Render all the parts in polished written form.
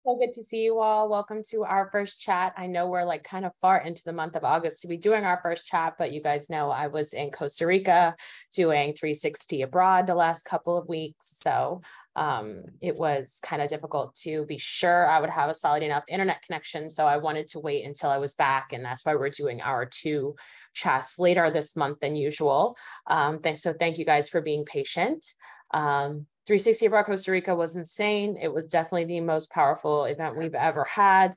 So good to see you all. Welcome to our first chat. I know we're like kind of far into the month of August to be doing our first chat, but you guys know I was in Costa Rica doing 360 abroad the last couple of weeks. So it was kind of difficult to be sure I would have a solid enough internet connection. So I wanted to wait until I was back. And that's why we're doing our 2 chats later this month than usual. So thank you guys for being patient. 360 abroad Costa Rica was insane. It was definitely the most powerful event we've ever had.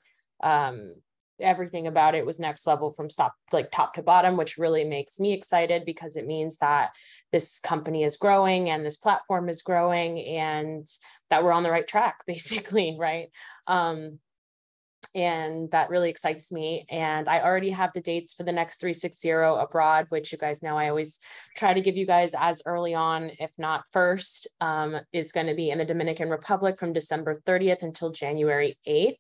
Everything about it was next level from top to bottom, which really makes me excited because it means that this company is growing and this platform is growing and that we're on the right track, basically, right? And that really excites me. And I already have the dates for the next 360 abroad, which you guys know I always try to give you guys as early on, if not first, is going to be in the Dominican Republic from December 30th until January 8th.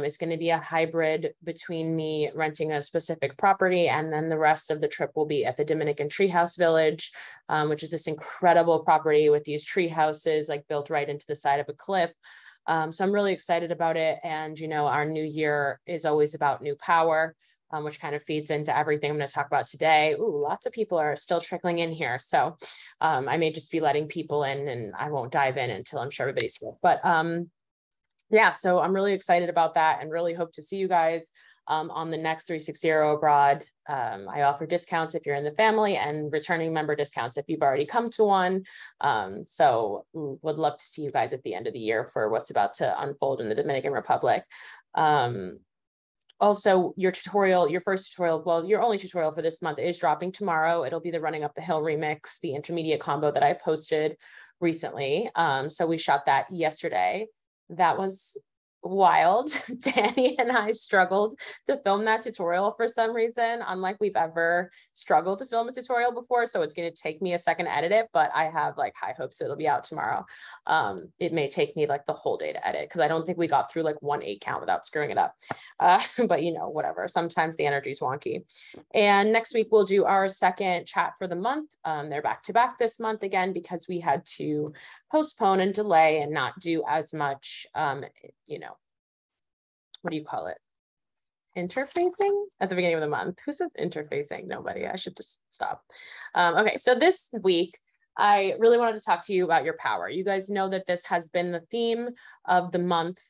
It's going to be a hybrid between me renting a specific property, and then the rest of the trip will be at the Dominican Treehouse Village, which is this incredible property with these tree houses like built right into the side of a cliff. So I'm really excited about it. And, you know, our new year is always about new power, which kind of feeds into everything I'm going to talk about today. Ooh, lots of people are still trickling in here. So I may just be letting people in and I won't dive in until I'm sure everybody's here. But yeah, so I'm really excited about that and really hope to see you guys on the next 360 abroad. I offer discounts if you're in the family and returning member discounts if you've already come to one. So would love to see you guys at the end of the year for what's about to unfold in the Dominican Republic. Also, your first tutorial, well, your only tutorial for this month is dropping tomorrow. It'll be the Running Up the Hill remix, the intermediate combo that I posted recently. So we shot that yesterday. That was wild. Danny and I struggled to film that tutorial for some reason, unlike we've ever struggled to film a tutorial before. So it's going to take me a second to edit it, but I have like high hopes it'll be out tomorrow. It may take me like the whole day to edit because I don't think we got through like 1 8 count without screwing it up. But you know, whatever. Sometimes the energy is wonky. And next week we'll do our second chat for the month. They're back to back this month again because we had to postpone and delay and not do as much, you know, what do you call it? Interfacing at the beginning of the month. Who says interfacing? Nobody. I should just stop. Okay, so this week, I really wanted to talk to you about your power. You guys know that this has been the theme of the month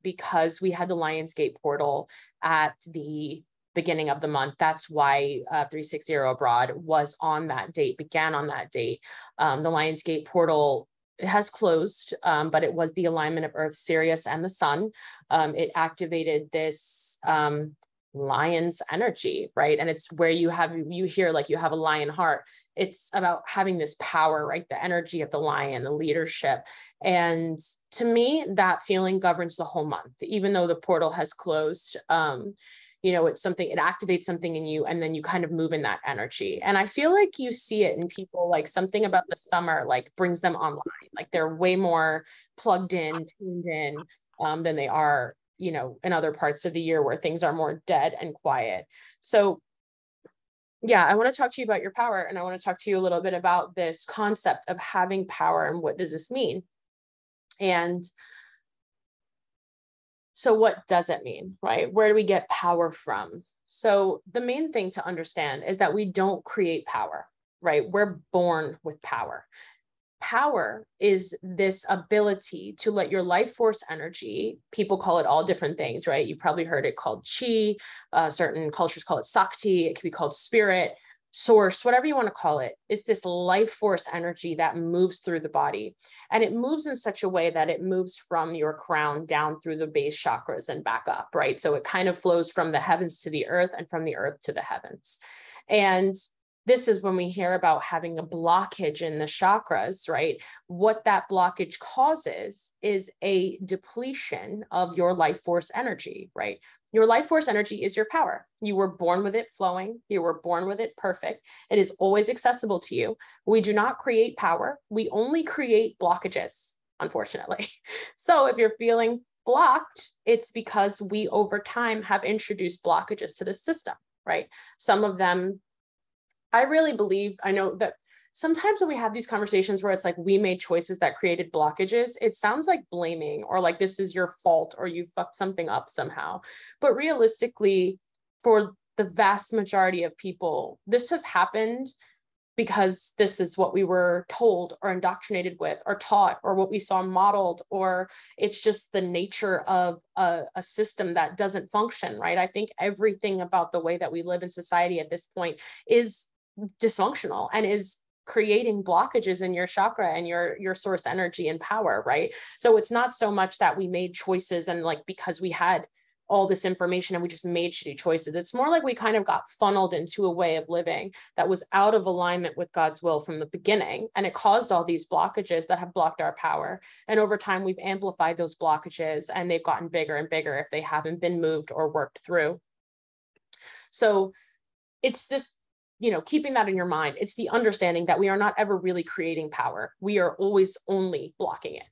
because we had the Lionsgate portal at the beginning of the month. That's why 360 abroad was on that date, began on that date. The Lionsgate portal, it has closed, but it was the alignment of Earth, Sirius, and the sun. It activated this lion's energy, right? And it's where you hear like you have a lion heart. It's about having this power, right? The energy of the lion, the leadership. And to me, that feeling governs the whole month, even though the portal has closed. You know, it's something, it activates something in you and then you kind of move in that energy. And I feel like you see it in people, like something about the summer, like brings them online. Like they're way more plugged in, tuned in than they are, you know, in other parts of the year where things are more dead and quiet. So yeah, I want to talk to you about your power. And I want to talk to you a little bit about this concept of having power and what does this mean? And so what does it mean, right? Where do we get power from? So the main thing to understand is that we don't create power, right? We're born with power. Power is this ability to let your life force energy, people call it all different things, right? You probably heard it called chi, certain cultures call it sakti, it can be called spirit, source, whatever you want to call it. It's this life force energy that moves through the body. And it moves in such a way that it moves from your crown down through the base chakras and back up, right? So it kind of flows from the heavens to the earth and from the earth to the heavens. And this is when we hear about having a blockage in the chakras, right? What that blockage causes is a depletion of your life force energy, right? Your life force energy is your power. You were born with it flowing. You were born with it perfect. It is always accessible to you. We do not create power. We only create blockages, unfortunately. So if you're feeling blocked, it's because we over time have introduced blockages to the system, right? Some of them, I really believe, I know that sometimes when we have these conversations where it's like, we made choices that created blockages, it sounds like blaming or like this is your fault or you fucked something up somehow. But realistically, for the vast majority of people, this has happened because this is what we were told or indoctrinated with or taught or what we saw modeled, or it's just the nature of a system that doesn't function, right? I think everything about the way that we live in society at this point is dysfunctional and is creating blockages in your chakra and your source energy and power, right? So it's not so much that we made choices and like because we had all this information and we just made shitty choices. It's more like we kind of got funneled into a way of living that was out of alignment with God's will from the beginning. And it caused all these blockages that have blocked our power. And over time, we've amplified those blockages and they've gotten bigger and bigger if they haven't been moved or worked through. So it's just, you know, keeping that in your mind. It's the understanding that we are not ever really creating power. We are always only blocking it.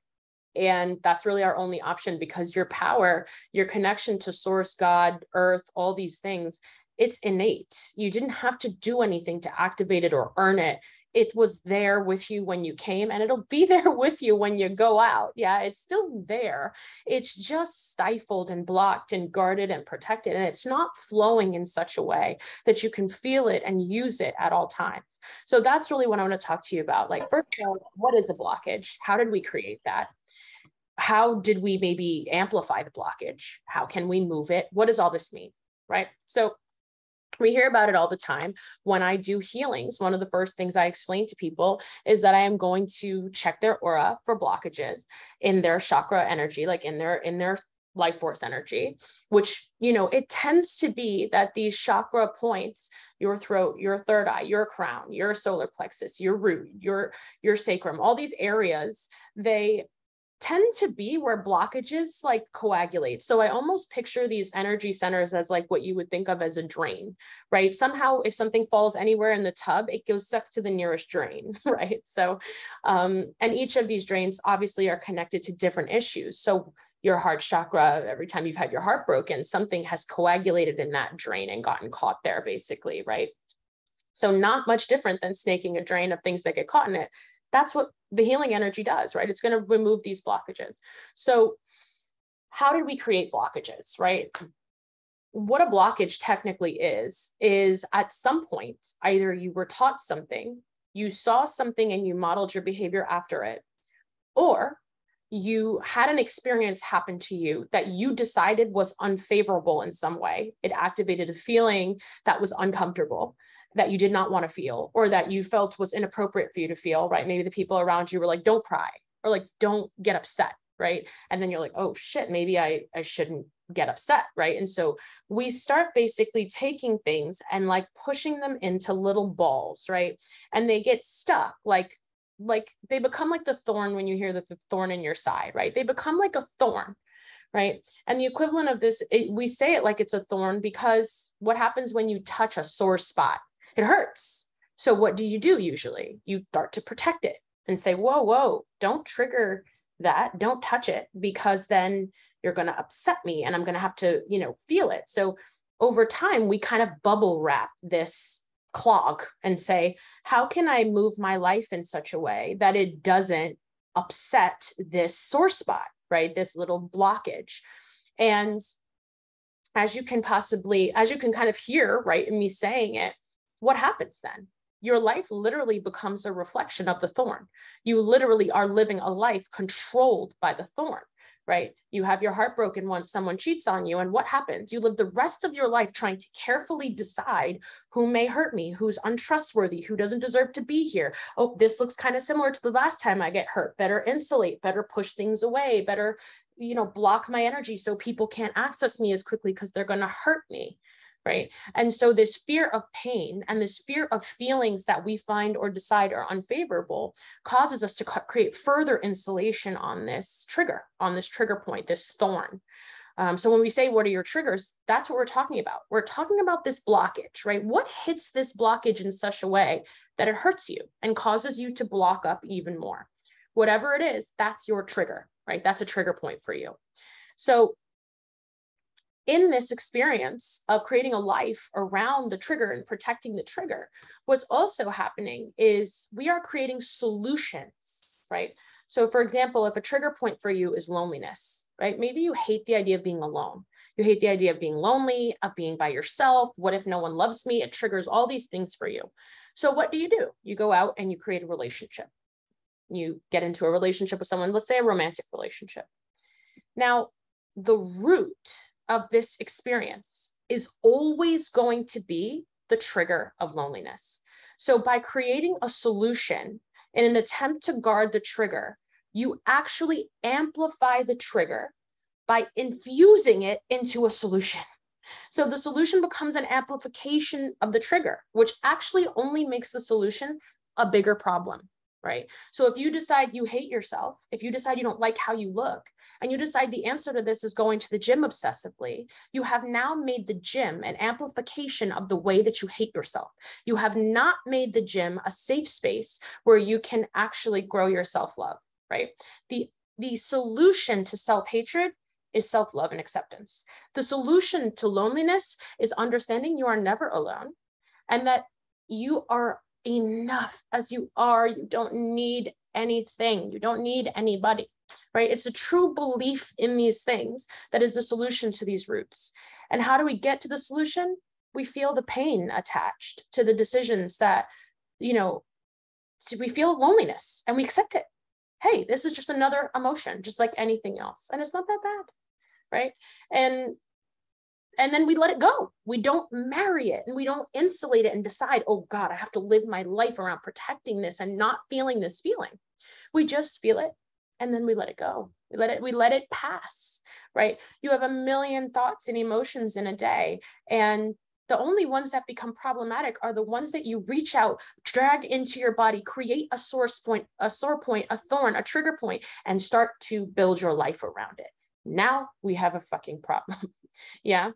And that's really our only option, because your power, your connection to source, God, earth, all these things, it's innate. You didn't have to do anything to activate it or earn it. It was there with you when you came, and it'll be there with you when you go out. Yeah, it's still there. It's just stifled and blocked and guarded and protected. And it's not flowing in such a way that you can feel it and use it at all times. So that's really what I want to talk to you about. Like, first of all, what is a blockage? How did we create that? How did we maybe amplify the blockage? How can we move it? What does all this mean, right? So we hear about it all the time. When I do healings, one of the first things I explain to people is that I am going to check their aura for blockages in their chakra energy, like in their life force energy, which, you know, it tends to be that these chakra points, your throat, your third eye, your crown, your solar plexus, your root, your sacrum, all these areas, they tend to be where blockages like coagulate. So I almost picture these energy centers as like what you would think of as a drain, right? Somehow if something falls anywhere in the tub, it goes sucks to the nearest drain, right? So, and each of these drains obviously are connected to different issues. So your heart chakra, every time you've had your heart broken, something has coagulated in that drain and gotten caught there basically, right? So not much different than snaking a drain of things that get caught in it. That's what the healing energy does, right? It's going to remove these blockages. So how did we create blockages, right? What a blockage technically is at some point, either you were taught something, you saw something and you modeled your behavior after it, or you had an experience happen to you that you decided was unfavorable in some way. It activated a feeling that was uncomfortable, that you did not want to feel, or that you felt was inappropriate for you to feel, right? Maybe the people around you were like, don't cry, or like, don't get upset, right? And then you're like, oh shit, maybe I shouldn't get upset, right? And so we start basically taking things and like pushing them into little balls, right? And they get stuck, like they become like the thorn when you hear the thorn in your side, right? They become like a thorn, right? And the equivalent of this, we say it like it's a thorn because what happens when you touch a sore spot? It hurts. So what do you do usually? You start to protect it and say, whoa, whoa, don't trigger that. Don't touch it, because then you're going to upset me and I'm going to have to, you know, feel it. So over time, we kind of bubble wrap this clog and say, how can I move my life in such a way that it doesn't upset this sore spot, right? This little blockage. And as you can kind of hear, right, in me saying it, what happens then? Your life literally becomes a reflection of the thorn. You literally are living a life controlled by the thorn, right? You have your heart broken once someone cheats on you, and what happens? You live the rest of your life trying to carefully decide who may hurt me, who's untrustworthy, who doesn't deserve to be here. Oh, this looks kind of similar to the last time I get hurt. Better insulate, better push things away, better, you know, block my energy so people can't access me as quickly because they're going to hurt me. Right. And so this fear of pain and this fear of feelings that we find or decide are unfavorable causes us to create further insulation on this trigger point, this thorn. So when we say, what are your triggers? That's what we're talking about. We're talking about this blockage, right? What hits this blockage in such a way that it hurts you and causes you to block up even more? Whatever it is, that's your trigger, right? That's a trigger point for you. So in this experience of creating a life around the trigger and protecting the trigger, what's also happening is we are creating solutions, right? So for example, if a trigger point for you is loneliness, right? Maybe you hate the idea of being alone. You hate the idea of being lonely, of being by yourself. What if no one loves me? It triggers all these things for you. So what do? You go out and you create a relationship. You get into a relationship with someone, let's say a romantic relationship. Now, the root of this experience is always going to be the trigger of loneliness. So by creating a solution in an attempt to guard the trigger, you actually amplify the trigger by infusing it into a solution. So the solution becomes an amplification of the trigger, which actually only makes the solution a bigger problem, right? So if you decide you hate yourself, if you decide you don't like how you look, and you decide the answer to this is going to the gym obsessively, you have now made the gym an amplification of the way that you hate yourself. You have not made the gym a safe space where you can actually grow your self-love, right? The solution to self-hatred is self-love and acceptance. The solution to loneliness is understanding you are never alone and that you are enough as you are. You don't need anything. You don't need anybody, right? It's a true belief in these things that is the solution to these roots. And how do we get to the solution? We feel the pain attached to the decisions that, we feel loneliness and we accept it. Hey, this is just another emotion, just like anything else. And it's not that bad, right? And then we let it go. We don't marry it and we don't insulate it and decide, oh God, I have to live my life around protecting this and not feeling this feeling. We just feel it and then we let it go. We let it pass, right? You have a million thoughts and emotions in a day, and the only ones that become problematic are the ones that you reach out, drag into your body, create a sore point, a thorn, a trigger point, and start to build your life around it. Now we have a fucking problem. Yeah.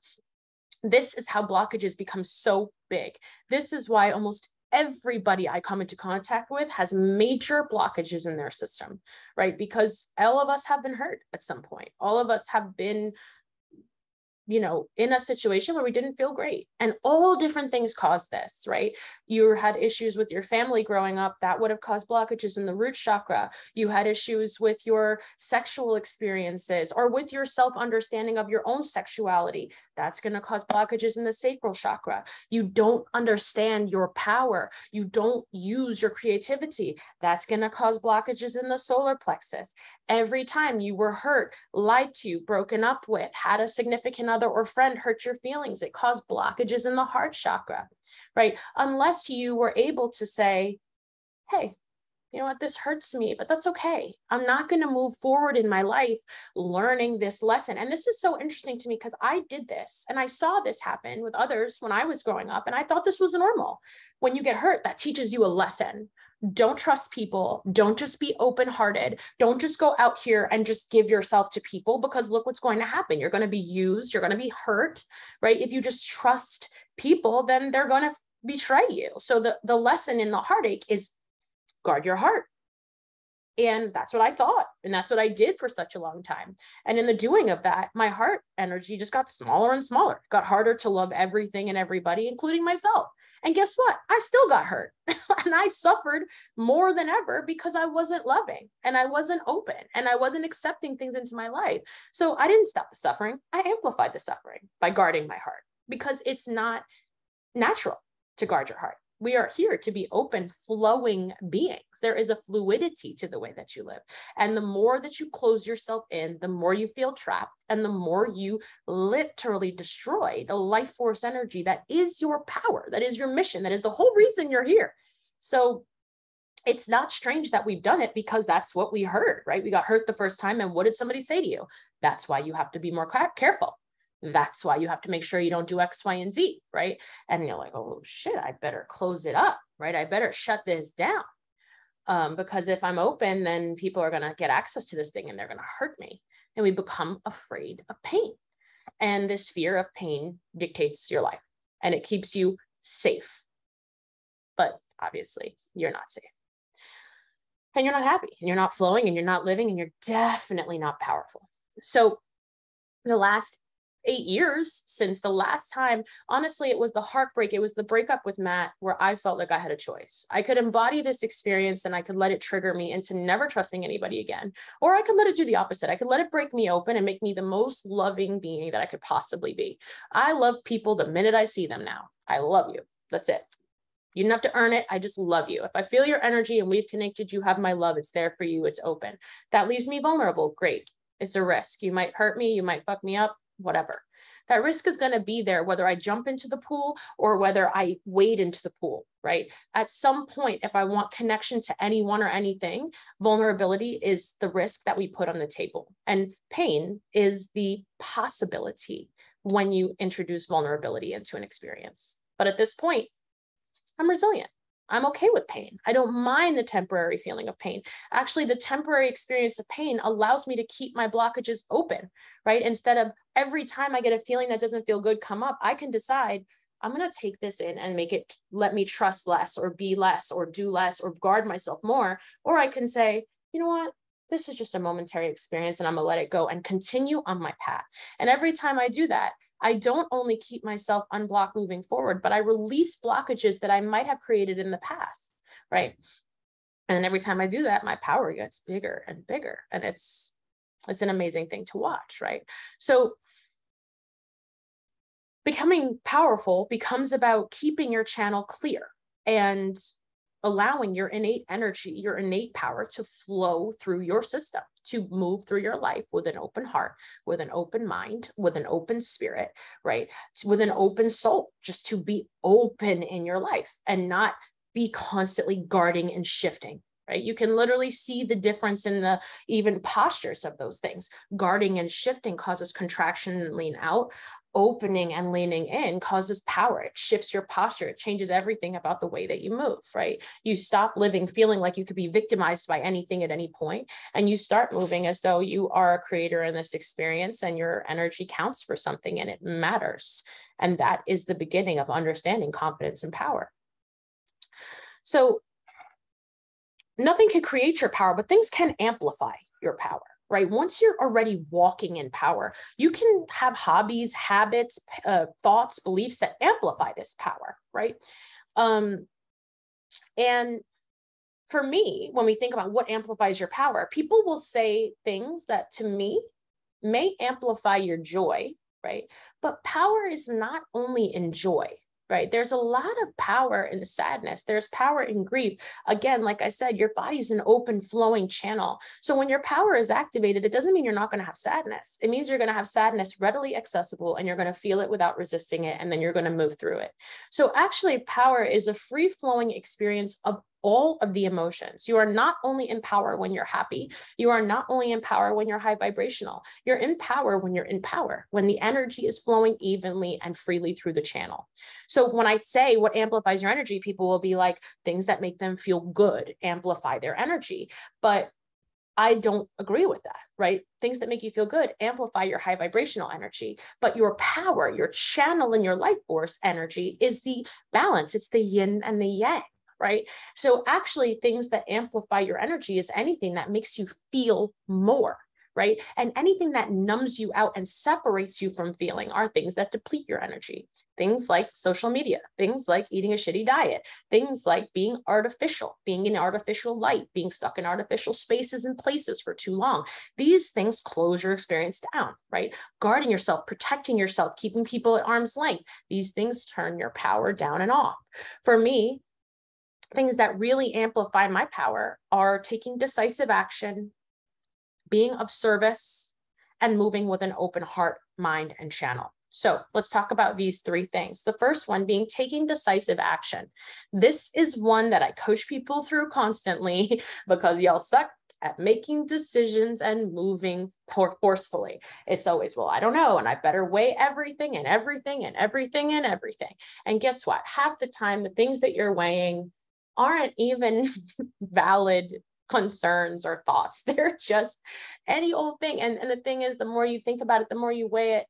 This is how blockages become so big. This is why almost everybody I come into contact with has major blockages in their system, right? Because all of us have been hurt at some point. All of us have been, in a situation where we didn't feel great, and all different things cause this, right? You had issues with your family growing up that would have caused blockages in the root chakra. You had issues with your sexual experiences or with your self-understanding of your own sexuality. That's going to cause blockages in the sacral chakra. You don't understand your power. You don't use your creativity. That's going to cause blockages in the solar plexus. Every time you were hurt, lied to, broken up with, had a significant other or friend hurt your feelings, it caused blockages in the heart chakra, right? Unless you were able to say, hey, you know what, this hurts me, but that's okay. I'm not going to move forward in my life learning this lesson. And this is so interesting to me because I did this and I saw this happen with others when I was growing up. And I thought this was normal. When you get hurt, that teaches you a lesson. Don't trust people. Don't just be open-hearted. Don't just go out here and just give yourself to people, because look what's going to happen. You're going to be used. You're going to be hurt, right? If you just trust people, then they're going to betray you. So the lesson in the heartache is guard your heart. And that's what I thought. And that's what I did for such a long time. And in the doing of that, my heart energy just got smaller and smaller. It got harder to love everything and everybody, including myself. And guess what? I still got hurt and I suffered more than ever because I wasn't loving and I wasn't open and I wasn't accepting things into my life. So I didn't stop the suffering. I amplified the suffering by guarding my heart, because it's not natural to guard your heart. We are here to be open, flowing beings. There is a fluidity to the way that you live. And the more that you close yourself in, the more you feel trapped and the more you literally destroy the life force energy that is your power, that is your mission, that is the whole reason you're here. So it's not strange that we've done it, because that's what we heard, right? We got hurt the first time. And what did somebody say to you? That's why you have to be more careful. That's why you have to make sure you don't do X, Y, and Z, right? And you're like, oh shit, I better close it up, right? I better shut this down. Because if I'm open, then people are going to get access to this thing and they're going to hurt me. And we become afraid of pain. And this fear of pain dictates your life and it keeps you safe. But obviously you're not safe. And you're not happy and you're not flowing and you're not living and you're definitely not powerful. So the last 8 years since the last time. Honestly, it was the heartbreak. It was the breakup with Matt where I felt like I had a choice. I could embody this experience and I could let it trigger me into never trusting anybody again. Or I could let it do the opposite. I could let it break me open and make me the most loving being that I could possibly be. I love people the minute I see them now. I love you. That's it. You don't have to earn it. I just love you. If I feel your energy and we've connected, you have my love. It's there for you. It's open. That leaves me vulnerable. Great. It's a risk. You might hurt me. You might fuck me up, whatever. That risk is going to be there, whether I jump into the pool or whether I wade into the pool, right? At some point, if I want connection to anyone or anything, vulnerability is the risk that we put on the table. And pain is the possibility when you introduce vulnerability into an experience. But at this point, I'm resilient. I'm okay with pain. I don't mind the temporary feeling of pain. Actually, the temporary experience of pain allows me to keep my blockages open, right? Instead of every time I get a feeling that doesn't feel good come up, I can decide I'm going to take this in and make it, let me trust less or be less or do less or guard myself more. Or I can say, you know what? This is just a momentary experience and I'm going to let it go and continue on my path. And every time I do that, I don't only keep myself unblocked moving forward, but I release blockages that I might have created in the past, right? And every time I do that, my power gets bigger and bigger. And it's an amazing thing to watch, right? So becoming powerful becomes about keeping your channel clear and allowing your innate energy, your innate power to flow through your system, to move through your life with an open heart, with an open mind, with an open spirit, right? With an open soul, just to be open in your life and not be constantly guarding and shifting, right? You can literally see the difference in the even postures of those things. Guarding and shifting causes contraction and lean out. Opening and leaning in causes power. It shifts your posture. It changes everything about the way that you move, right? You stop living feeling like you could be victimized by anything at any point, and you start moving as though you are a creator in this experience and your energy counts for something and it matters. And that is the beginning of understanding confidence and power. So nothing can create your power, but things can amplify your power. Right? Once you're already walking in power, you can have hobbies, habits, thoughts, beliefs that amplify this power, right? And for me, when we think about what amplifies your power, people will say things that to me may amplify your joy, right? But power is not only in joy, right? There's a lot of power in sadness. There's power in grief. Again, like I said, your body's an open flowing channel. So when your power is activated, it doesn't mean you're not going to have sadness. It means you're going to have sadness readily accessible and you're going to feel it without resisting it. And then you're going to move through it. So actually power is a free flowing experience of all of the emotions. You are not only in power when you're happy. You are not only in power when you're high vibrational. You're in power when you're in power, when the energy is flowing evenly and freely through the channel. So when I say what amplifies your energy, people will be like, things that make them feel good amplify their energy. But I don't agree with that, right? Things that make you feel good amplify your high vibrational energy, but your power, your channel and your life force energy is the balance. It's the yin and the yang. Right? So actually things that amplify your energy is anything that makes you feel more, right? And anything that numbs you out and separates you from feeling are things that deplete your energy. Things like social media, things like eating a shitty diet, things like being artificial, being in artificial light, being stuck in artificial spaces and places for too long. These things close your experience down, right? Guarding yourself, protecting yourself, keeping people at arm's length. These things turn your power down and off. For me, things that really amplify my power are taking decisive action, being of service, and moving with an open heart, mind, and channel. So let's talk about these three things. The first one being taking decisive action. This is one that I coach people through constantly because y'all suck at making decisions and moving forcefully. It's always, well, I don't know, and I better weigh everything and everything and everything and everything. And guess what? Half the time, the things that you're weighing aren't even valid concerns or thoughts. They're just any old thing. And the thing is, the more you think about it, the more you weigh it,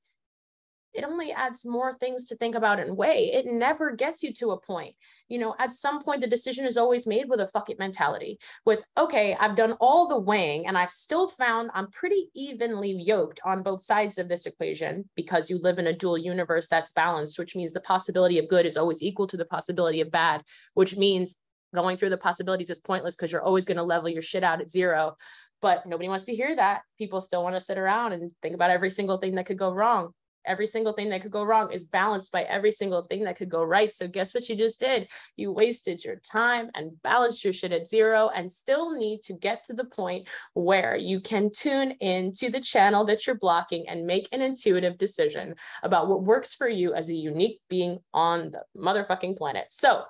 it only adds more things to think about and weigh. It never gets you to a point. You know, at some point, the decision is always made with a fuck it mentality with, okay, I've done all the weighing and I've still found I'm pretty evenly yoked on both sides of this equation, because you live in a dual universe that's balanced, which means the possibility of good is always equal to the possibility of bad, which means going through the possibilities is pointless because you're always going to level your shit out at zero. But nobody wants to hear that. People still want to sit around and think about every single thing that could go wrong. Every single thing that could go wrong is balanced by every single thing that could go right. So guess what you just did? You wasted your time and balanced your shit at zero, and still need to get to the point where you can tune into the channel that you're blocking and make an intuitive decision about what works for you as a unique being on the motherfucking planet. So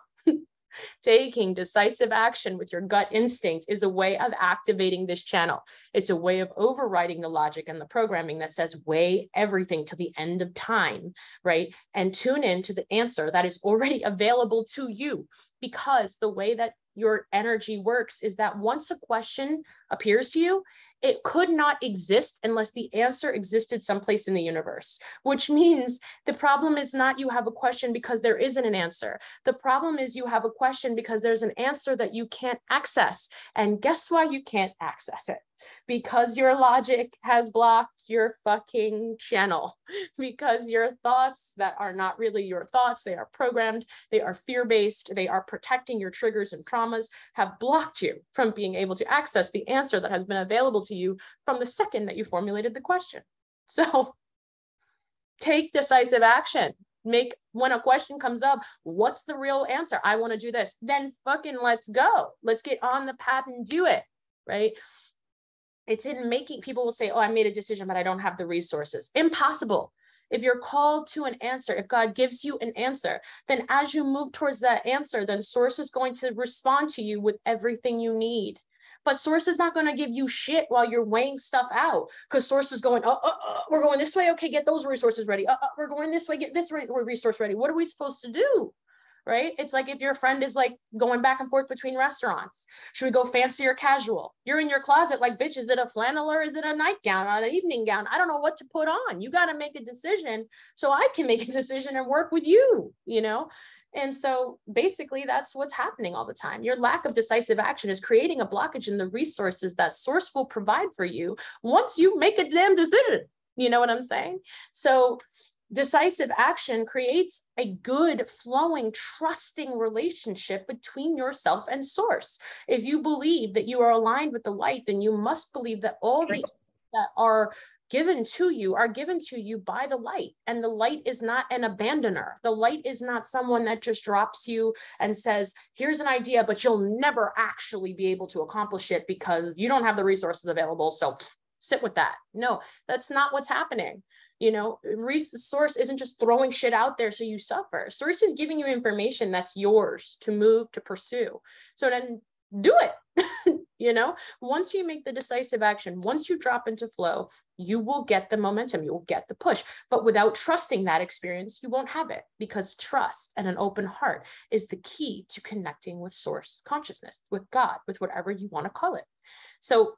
taking decisive action with your gut instinct is a way of activating this channel. It's a way of overriding the logic and the programming that says weigh everything to the end of time, right? And tune in to the answer that is already available to you. Because the way that your energy works is that once a question appears to you, it could not exist unless the answer existed someplace in the universe, which means the problem is not you have a question because there isn't an answer. The problem is you have a question because there's an answer that you can't access. And guess why you can't access it? Because your logic has blocked your fucking channel. Because your thoughts that are not really your thoughts, they are programmed, they are fear-based, they are protecting your triggers and traumas, have blocked you from being able to access the answer that has been available to you from the second that you formulated the question. So take decisive action. When a question comes up, what's the real answer? I want to do this. Then fucking let's go. Let's get on the path and do it, right? It's in making, people will say, oh, I made a decision, but I don't have the resources. Impossible. If you're called to an answer, if God gives you an answer, then as you move towards that answer, then Source is going to respond to you with everything you need. But Source is not going to give you shit while you're weighing stuff out, because Source is going, we're going this way. Okay, get those resources ready. We're going this way. Get this resource ready. What are we supposed to do? Right? It's like if your friend is like going back and forth between restaurants. Should we go fancy or casual? You're in your closet like, bitch, is it a flannel or is it a nightgown or an evening gown? I don't know what to put on. You got to make a decision so I can make a decision and work with you, you know? And so basically that's what's happening all the time. Your lack of decisive action is creating a blockage in the resources that Source will provide for you once you make a damn decision. You know what I'm saying? So decisive action creates a good, flowing, trusting relationship between yourself and Source. If you believe that you are aligned with the light, then you must believe that all the that are given to you by the light. And the light is not an abandoner. The light is not someone that just drops you and says, here's an idea, but you'll never actually be able to accomplish it because you don't have the resources available. So sit with that. No, that's not what's happening. You know, Source isn't just throwing shit out there so you suffer. Source is giving you information that's yours to move, to pursue. So then do it. You know, once you make the decisive action, once you drop into flow, you will get the momentum, you will get the push. But without trusting that experience, you won't have it, because trust and an open heart is the key to connecting with Source consciousness, with God, with whatever you want to call it. So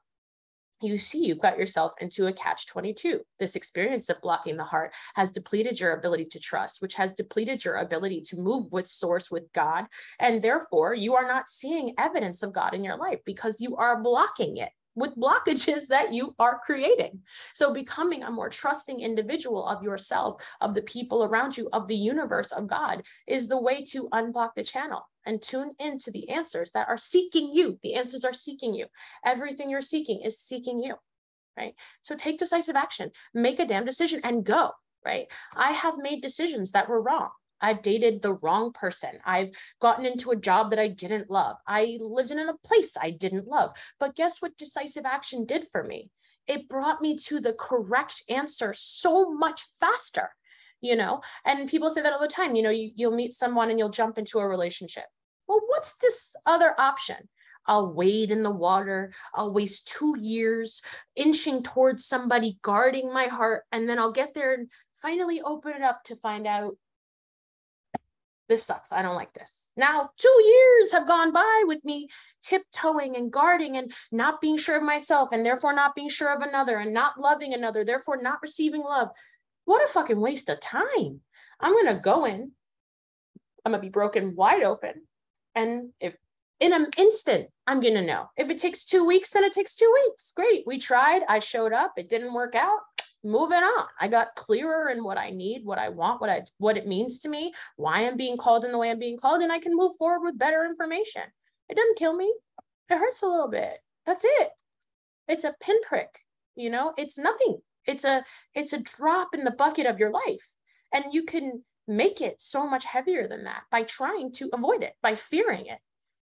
you see, you've got yourself into a catch-22. This experience of blocking the heart has depleted your ability to trust, which has depleted your ability to move with Source, with God. And therefore, you are not seeing evidence of God in your life because you are blocking it with blockages that you are creating. So becoming a more trusting individual of yourself, of the people around you, of the universe, of God, is the way to unblock the channel and tune into the answers that are seeking you. The answers are seeking you. Everything you're seeking is seeking you, right? So take decisive action, make a damn decision and go, right? I have made decisions that were wrong. I've dated the wrong person. I've gotten into a job that I didn't love. I lived in a place I didn't love. But guess what decisive action did for me? It brought me to the correct answer so much faster, you know? And people say that all the time, you know, you'll meet someone and you'll jump into a relationship. Well, what's this other option? I'll wade in the water. I'll waste 2 years inching towards somebody, guarding my heart. And then I'll get there and finally open it up to find out, this sucks. I don't like this. Now, 2 years have gone by with me tiptoeing and guarding and not being sure of myself, and therefore not being sure of another, and not loving another, therefore not receiving love. What a fucking waste of time. I'm going to go in, I'm going to be broken wide open. And if in an instant, I'm going to know. If it takes 2 weeks, then it takes 2 weeks. Great. We tried. I showed up. It didn't work out. Moving on. I got clearer in what I need, what I want, what it means to me, why I'm being called in the way I'm being called, and I can move forward with better information. It doesn't kill me. It hurts a little bit. That's it. It's a pinprick. You know, it's nothing. It's a drop in the bucket of your life. And you can make it so much heavier than that by trying to avoid it, by fearing it.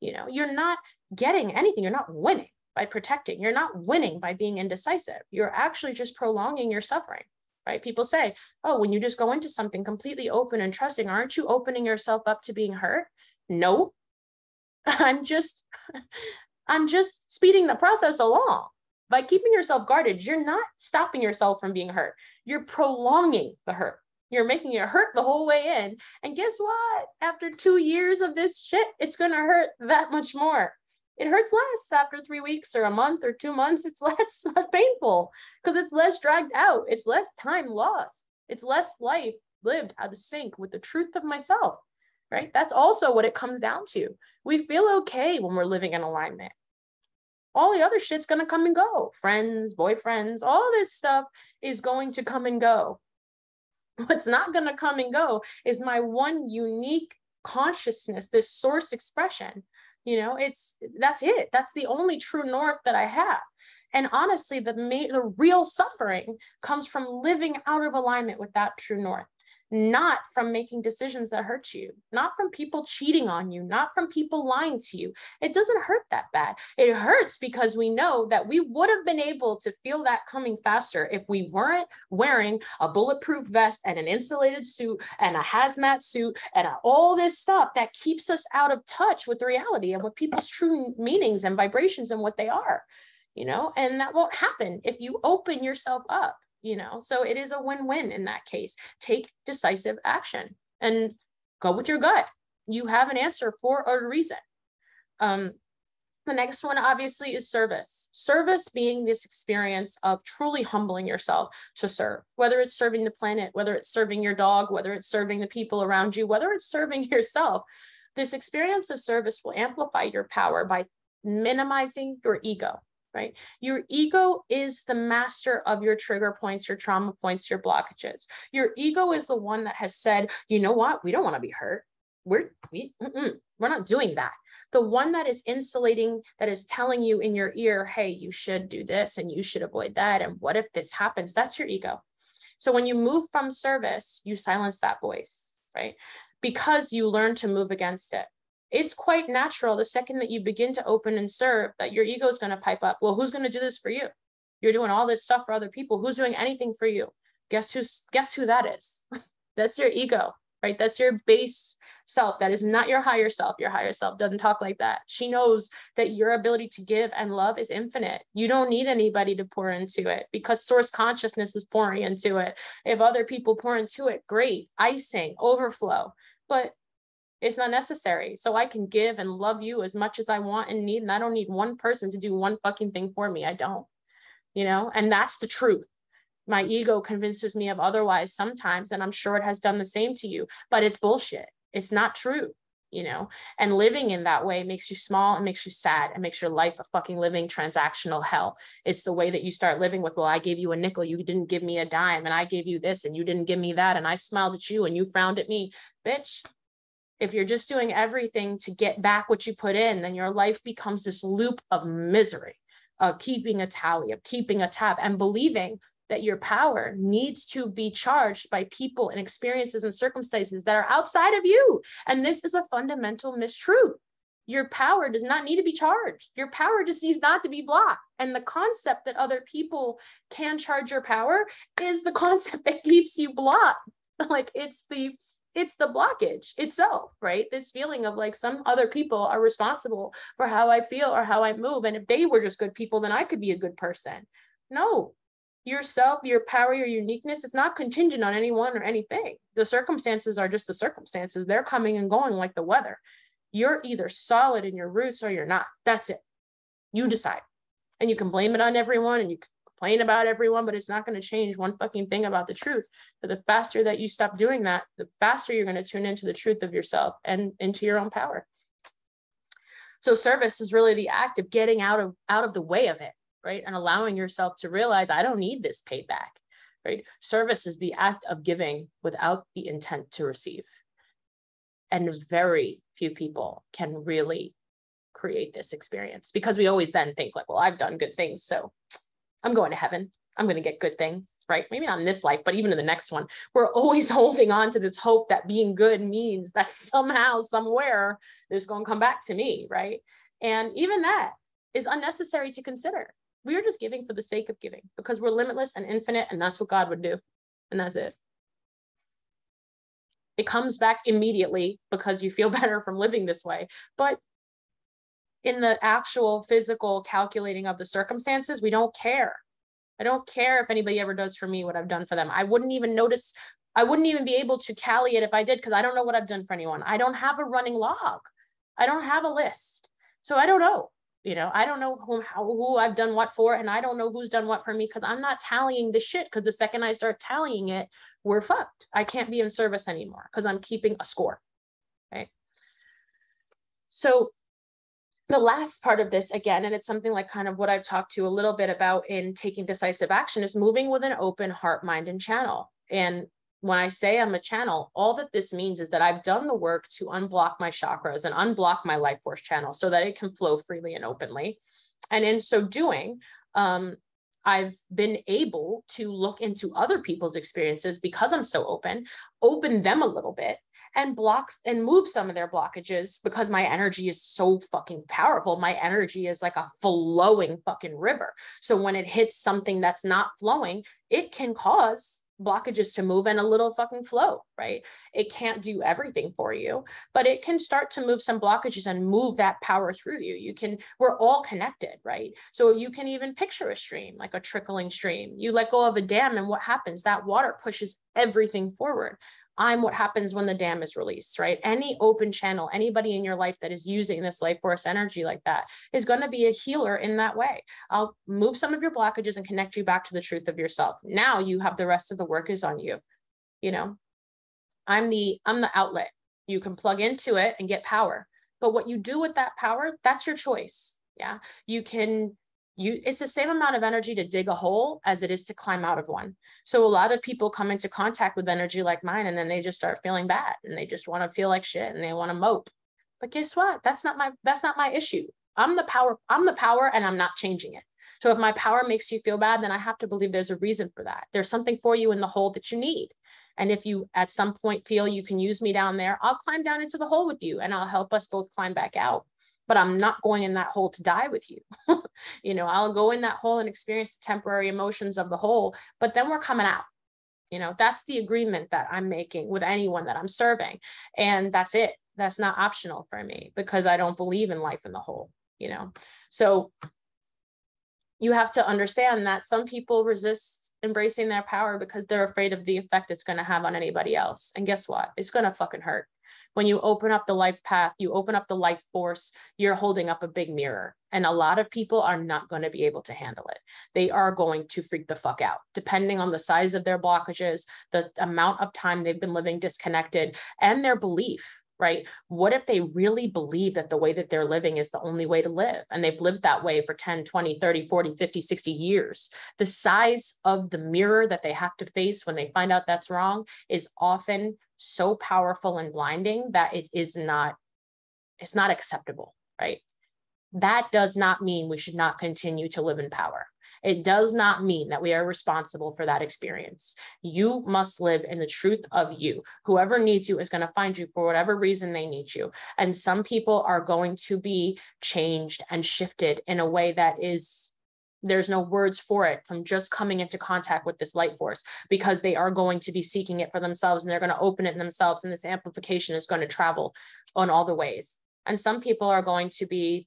You know, you're not getting anything. You're not winning by protecting. You're not winning by being indecisive. You're actually just prolonging your suffering, right? People say, oh, when you just go into something completely open and trusting, aren't you opening yourself up to being hurt? No, I'm just speeding the process along. By keeping yourself guarded, you're not stopping yourself from being hurt. You're prolonging the hurt. You're making it hurt the whole way in. And guess what? After 2 years of this shit, it's going to hurt that much more. It hurts less after 3 weeks or a month or 2 months. It's less painful because it's less dragged out. It's less time lost. It's less life lived out of sync with the truth of myself, right? That's also what it comes down to. We feel okay when we're living in alignment. All the other shit's going to come and go. Friends, boyfriends, all this stuff is going to come and go. What's not going to come and go is my one unique consciousness, this source expression. You know, that's it. That's the only true north that I have. And honestly, the real suffering comes from living out of alignment with that true north. Not from making decisions that hurt you, not from people cheating on you, not from people lying to you. It doesn't hurt that bad. It hurts because we know that we would have been able to feel that coming faster if we weren't wearing a bulletproof vest and an insulated suit and a hazmat suit and all this stuff that keeps us out of touch with the reality and with people's true meanings and vibrations and what they are, you know, and that won't happen if you open yourself up. You know, so it is a win-win in that case. Take decisive action and go with your gut. You have an answer for a reason. The next one obviously is service. Service being this experience of truly humbling yourself to serve, whether it's serving the planet, whether it's serving your dog, whether it's serving the people around you, whether it's serving yourself. This experience of service will amplify your power by minimizing your ego. Right? Your ego is the master of your trigger points, your trauma points, your blockages. Your ego is the one that has said, you know what? We don't want to be hurt. We're not doing that. The one that is insulating, that is telling you in your ear, hey, you should do this and you should avoid that. And what if this happens? That's your ego. So when you move from service, you silence that voice, right? Because you learn to move against it. It's quite natural the second that you begin to open and serve that your ego is going to pipe up. Well, who's going to do this for you? You're doing all this stuff for other people. Who's doing anything for you? Guess who that is? That's your ego, right? That's your base self. That is not your higher self. Your higher self doesn't talk like that. She knows that your ability to give and love is infinite. You don't need anybody to pour into it because source consciousness is pouring into it. If other people pour into it, great, icing, overflow. But it's not necessary. So I can give and love you as much as I want and need. And I don't need one person to do one fucking thing for me. I don't, you know, and that's the truth. My ego convinces me of otherwise sometimes, and I'm sure it has done the same to you, but it's bullshit. It's not true, you know, and living in that way makes you small and makes you sad and makes your life a fucking living transactional hell. It's the way that you start living with, well, I gave you a nickel, you didn't give me a dime, and I gave you this and you didn't give me that, and I smiled at you and you frowned at me. Bitch. If you're just doing everything to get back what you put in, then your life becomes this loop of misery, of keeping a tally, of keeping a tab, and believing that your power needs to be charged by people and experiences and circumstances that are outside of you. And this is a fundamental mistruth. Your power does not need to be charged. Your power just needs not to be blocked. And the concept that other people can charge your power is the concept that keeps you blocked. Like it's the blockage itself, right? This feeling of like some other people are responsible for how I feel or how I move. And if they were just good people, then I could be a good person. No, yourself, your power, your uniqueness is not contingent on anyone or anything. The circumstances are just the circumstances. They're coming and going like the weather. You're either solid in your roots or you're not. That's it. You decide. And you can blame it on everyone and you can complain about everyone, but it's not going to change one fucking thing about the truth. But the faster that you stop doing that, the faster you're going to tune into the truth of yourself and into your own power. So service is really the act of getting out of the way of it, right? And allowing yourself to realize, I don't need this payback, right? Service is the act of giving without the intent to receive. And very few people can really create this experience, because we always then think like, well, I've done good things, so I'm going to heaven. I'm going to get good things, right? Maybe not in this life, but even in the next one. We're always holding on to this hope that being good means that somehow, somewhere, this is going to come back to me, right? And even that is unnecessary to consider. We are just giving for the sake of giving, because we're limitless and infinite, and that's what God would do. And that's it. It comes back immediately because you feel better from living this way. But in the actual physical calculating of the circumstances, we don't care. I don't care if anybody ever does for me what I've done for them. I wouldn't even notice. I wouldn't even be able to tally it if I did, because I don't know what I've done for anyone. I don't have a running log. I don't have a list. So I don't know. I don't know who I've done what for, and I don't know who's done what for me, because I'm not tallying the shit, because the second I start tallying it, we're fucked. I can't be in service anymore because I'm keeping a score, right? So the last part of this, again, and it's something like kind of what I've talked to a little bit about in taking decisive action, is moving with an open heart, mind, and channel. And when I say I'm a channel, all that this means is that I've done the work to unblock my chakras and unblock my life force channel so that it can flow freely and openly. And in so doing, I've been able to look into other people's experiences, because I'm so open them a little bit, and blocks and move some of their blockages, because my energy is so fucking powerful. My energy is like a flowing fucking river. So when it hits something that's not flowing, it can cause blockages to move and a little fucking flow, right? It can't do everything for you, but it can start to move some blockages and move that power through you. We're all connected, right? So you can even picture a stream, like a trickling stream. You let go of a dam, and what happens? That water pushes everything forward. I'm what happens when the dam is released, right? Any open channel, anybody in your life that is using this life force energy like that is going to be a healer in that way. I'll move some of your blockages and connect you back to the truth of yourself. Now you have the rest of the work is on you. I'm the outlet. You can plug into it and get power. But what you do with that power, that's your choice. Yeah. It's the same amount of energy to dig a hole as it is to climb out of one. So a lot of people come into contact with energy like mine, and then they just start feeling bad, and they just want to feel like shit, and they want to mope. But guess what? That's not my issue. I'm the power, and I'm not changing it. So if my power makes you feel bad, then I have to believe there's a reason for that. There's something for you in the hole that you need. And if you at some point feel you can use me down there, I'll climb down into the hole with you, and I'll help us both climb back out. But I'm not going in that hole to die with you. I'll go in that hole and experience the temporary emotions of the hole, but then we're coming out. That's the agreement that I'm making with anyone that I'm serving. And that's it. That's not optional for me, because I don't believe in life in the hole, So you have to understand that some people resist embracing their power because they're afraid of the effect it's going to have on anybody else. And guess what? It's going to fucking hurt. When you open up the life path, you open up the life force, you're holding up a big mirror. And a lot of people are not going to be able to handle it. They are going to freak the fuck out, depending on the size of their blockages, the amount of time they've been living disconnected, and their belief, right? What if they really believe that the way that they're living is the only way to live? And they've lived that way for 10, 20, 30, 40, 50, 60 years. The size of the mirror that they have to face when they find out that's wrong is often so powerful and blinding that it's not acceptable, right? That does not mean we should not continue to live in power. It does not mean that we are responsible for that experience. You must live in the truth of you. Whoever needs you is going to find you for whatever reason they need you. And some people are going to be changed and shifted in a way that there's no words for it, from just coming into contact with this light force, because they are going to be seeking it for themselves, and they're going to open it themselves. And this amplification is going to travel on all the ways. And some people are going to be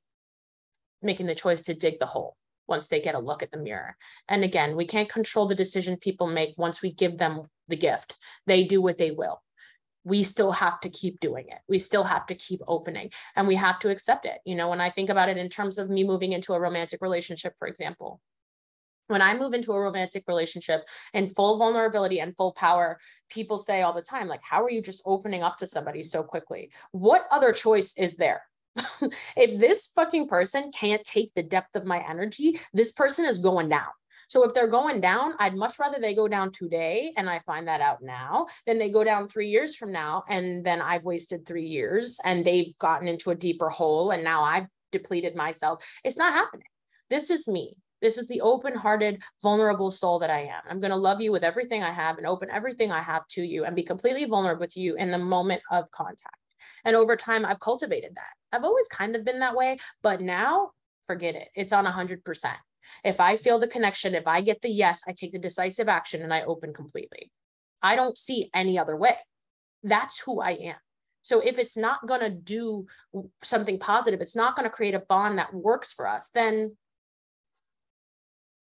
making the choice to dig the hole once they get a look at the mirror. And again, we can't control the decision people make once we give them the gift. They do what they will. We still have to keep doing it. We still have to keep opening, and we have to accept it. When I think about it in terms of me moving into a romantic relationship, for example, When I move into a romantic relationship in full vulnerability and full power, people say all the time, like, how are you just opening up to somebody so quickly? What other choice is there? If this fucking person can't take the depth of my energy, this person is going down. So if they're going down, I'd much rather they go down today and I find that out now than they go down 3 years from now. And then I've wasted 3 years and they've gotten into a deeper hole and now I've depleted myself. It's not happening. This is me. This is the open-hearted, vulnerable soul that I am. I'm going to love you with everything I have and open everything I have to you and be completely vulnerable with you in the moment of contact. And over time, I've cultivated that. I've always kind of been that way, but now forget it. It's on 100%. If I feel the connection, if I get the yes, I take the decisive action and I open completely. I don't see any other way. That's who I am. So if it's not going to do something positive, it's not going to create a bond that works for us, then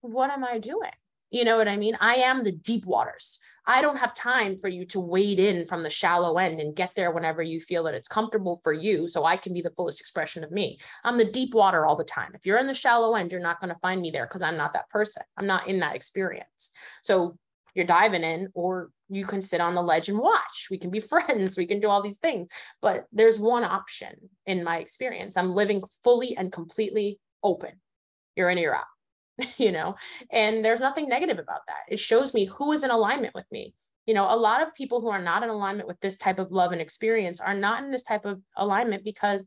what am I doing? You know what I mean? I am the deep waters. I don't have time for you to wade in from the shallow end and get there whenever you feel that it's comfortable for you so I can be the fullest expression of me. I'm the deep water all the time. If you're in the shallow end, you're not going to find me there because I'm not that person. I'm not in that experience. So you're diving in, or you can sit on the ledge and watch. We can be friends. We can do all these things. But there's one option in my experience. I'm living fully and completely open. You're in or you're out. You know, and there's nothing negative about that. It shows me who is in alignment with me. You know, a lot of people who are not in alignment with this type of love and experience are not in this type of alignment because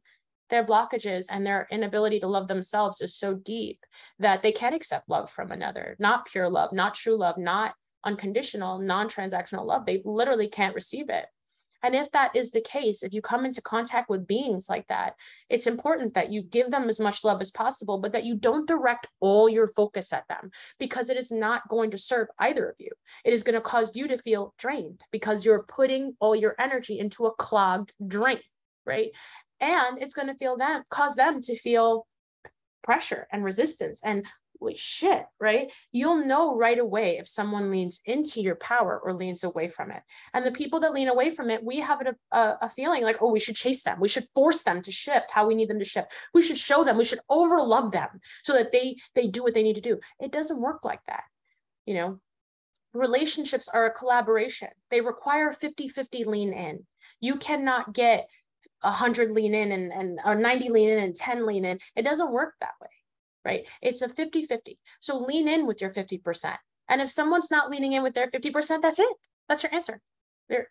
their blockages and their inability to love themselves is so deep that they can't accept love from another, not pure love, not true love, not unconditional, non-transactional love. They literally can't receive it. And if that is the case, if you come into contact with beings like that, it's important that you give them as much love as possible, but that you don't direct all your focus at them, because it is not going to serve either of you. It is going to cause you to feel drained because you're putting all your energy into a clogged drain, right? And it's going to cause them to feel pressure and resistance and holy shit, right? You'll know right away if someone leans into your power or leans away from it. And the people that lean away from it, we have a feeling like, oh, we should chase them. We should force them to shift how we need them to shift. We should show them, we should overlove them so that they do what they need to do. It doesn't work like that. You know, relationships are a collaboration. They require 50-50 lean in. You cannot get 100 lean in or 90 lean in and 10 lean in. It doesn't work that way. Right? It's a 50-50. So lean in with your 50%. And if someone's not leaning in with their 50%, that's it. That's your answer.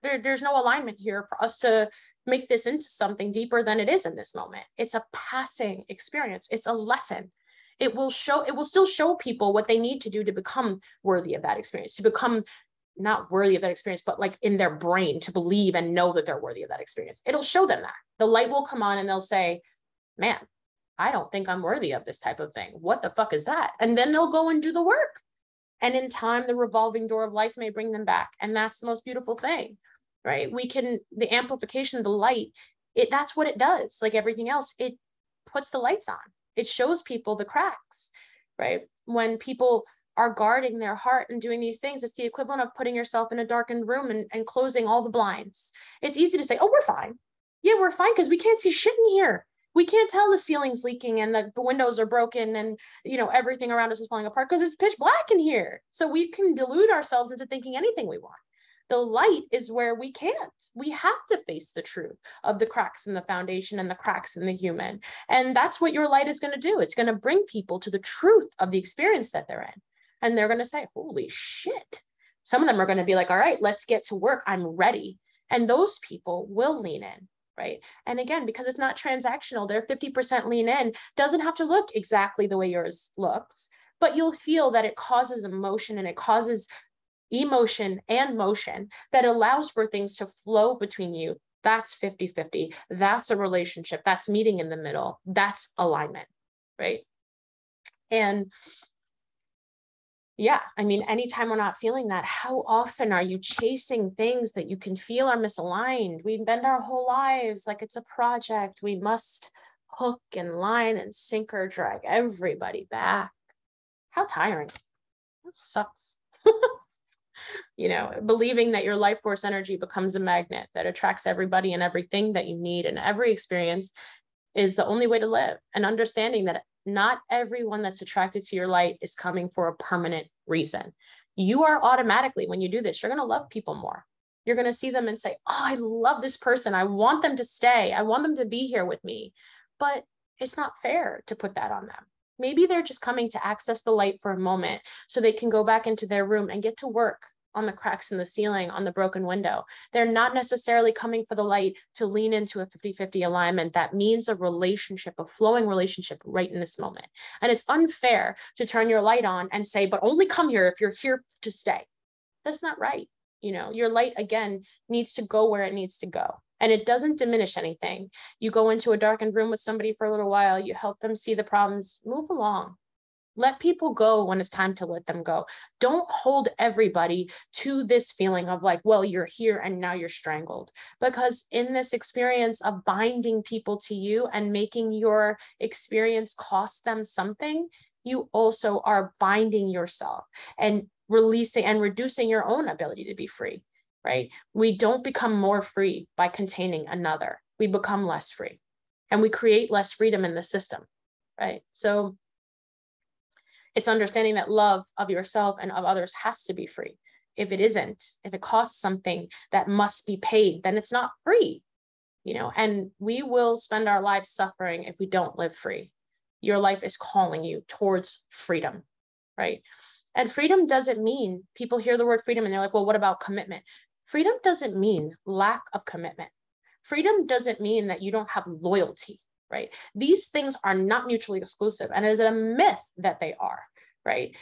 There's no alignment here for us to make this into something deeper than it is in this moment. It's a passing experience. It's a lesson. It will still show people what they need to do to become worthy of that experience, to become not worthy of that experience, but like in their brain to believe and know that they're worthy of that experience. It'll show them that. The light will come on and they'll say, man, I don't think I'm worthy of this type of thing. What the fuck is that? And then they'll go and do the work. And in time, the revolving door of life may bring them back. And that's the most beautiful thing, right? The amplification of the light, that's what it does. Like everything else, it puts the lights on. It shows people the cracks, right? When people are guarding their heart and doing these things, it's the equivalent of putting yourself in a darkened room and closing all the blinds. It's easy to say, oh, we're fine. Yeah, we're fine because we can't see shit in here. We can't tell the ceiling's leaking and the windows are broken and, you know, everything around us is falling apart because it's pitch black in here. So we can delude ourselves into thinking anything we want. The light is where we can't. We have to face the truth of the cracks in the foundation and the cracks in the human. And that's what your light is going to do. It's going to bring people to the truth of the experience that they're in. And they're going to say, holy shit. Some of them are going to be like, all right, let's get to work. I'm ready. And those people will lean in. Right. And again, because it's not transactional, their 50% lean in doesn't have to look exactly the way yours looks, but you'll feel that it causes emotion and it causes emotion and motion that allows for things to flow between you. That's 50-50. That's a relationship. That's meeting in the middle. That's alignment. Right. And yeah, I mean, anytime we're not feeling that, how often are you chasing things that you can feel are misaligned? We bend our whole lives like it's a project. We must hook and line and sinker, drag everybody back. How tiring. That sucks. You know, believing that your life force energy becomes a magnet that attracts everybody and everything that you need and every experience is the only way to live. And understanding that not everyone that's attracted to your light is coming for a permanent reason. You are automatically, when you do this, you're going to love people more. You're going to see them and say, oh, I love this person. I want them to stay. I want them to be here with me. But it's not fair to put that on them. Maybe they're just coming to access the light for a moment so they can go back into their room and get to work on the cracks in the ceiling, on the broken window. They're not necessarily coming for the light to lean into a 50-50 alignment that means a relationship, a flowing relationship right in this moment. And it's unfair to turn your light on and say, but only come here if you're here to stay. That's not right. You know, your light, again, needs to go where it needs to go. And it doesn't diminish anything. You go into a darkened room with somebody for a little while, you help them see the problems, move along. Let people go when it's time to let them go. Don't hold everybody to this feeling of like, well, you're here and now you're strangled. Because in this experience of binding people to you and making your experience cost them something, you also are binding yourself and releasing and reducing your own ability to be free, right? We don't become more free by containing another. We become less free and we create less freedom in the system, right? So it's understanding that love of yourself and of others has to be free. If it isn't, if it costs something that must be paid, then it's not free, you know, and we will spend our lives suffering if we don't live free. Your life is calling you towards freedom, right? And freedom doesn't mean, people hear the word freedom and they're like, well, what about commitment? Freedom doesn't mean lack of commitment. Freedom doesn't mean that you don't have loyalty, right? These things are not mutually exclusive. And it is a myth that they are, right?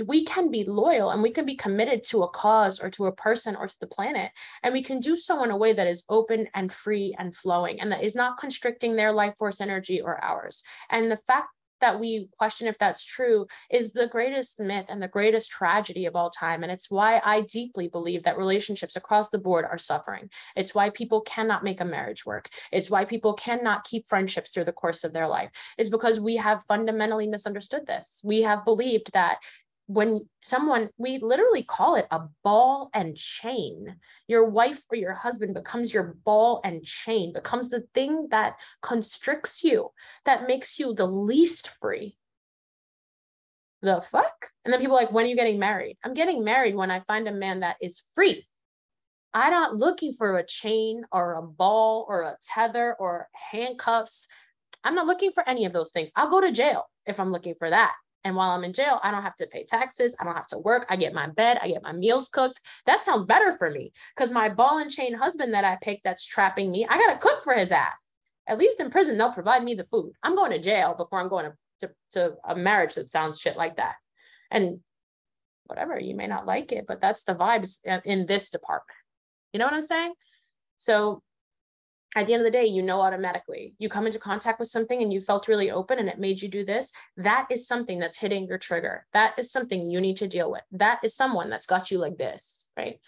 We can be loyal and we can be committed to a cause or to a person or to the planet. And we can do so in a way that is open and free and flowing and that is not constricting their life force energy or ours. And the fact that we question if that's true is the greatest myth and the greatest tragedy of all time. And it's why I deeply believe that relationships across the board are suffering. It's why people cannot make a marriage work. It's why people cannot keep friendships through the course of their life. It's because we have fundamentally misunderstood this. We have believed that when someone, we literally call it a ball and chain. Your wife or your husband becomes your ball and chain, becomes the thing that constricts you, that makes you the least free. The fuck? And then people are like, when are you getting married? I'm getting married when I find a man that is free. I'm not looking for a chain or a ball or a tether or handcuffs. I'm not looking for any of those things. I'll go to jail if I'm looking for that. And while I'm in jail, I don't have to pay taxes. I don't have to work. I get my bed. I get my meals cooked. That sounds better for me because my ball and chain husband that I picked that's trapping me, I got to cook for his ass. At least in prison, they'll provide me the food. I'm going to jail before I'm going to a marriage that sounds shit like that. And whatever, you may not like it, but that's the vibes in this department. You know what I'm saying? So at the end of the day, you know, automatically you come into contact with something and you felt really open and it made you do this. That is something that's hitting your trigger. That is something you need to deal with. That is someone that's got you like this, right?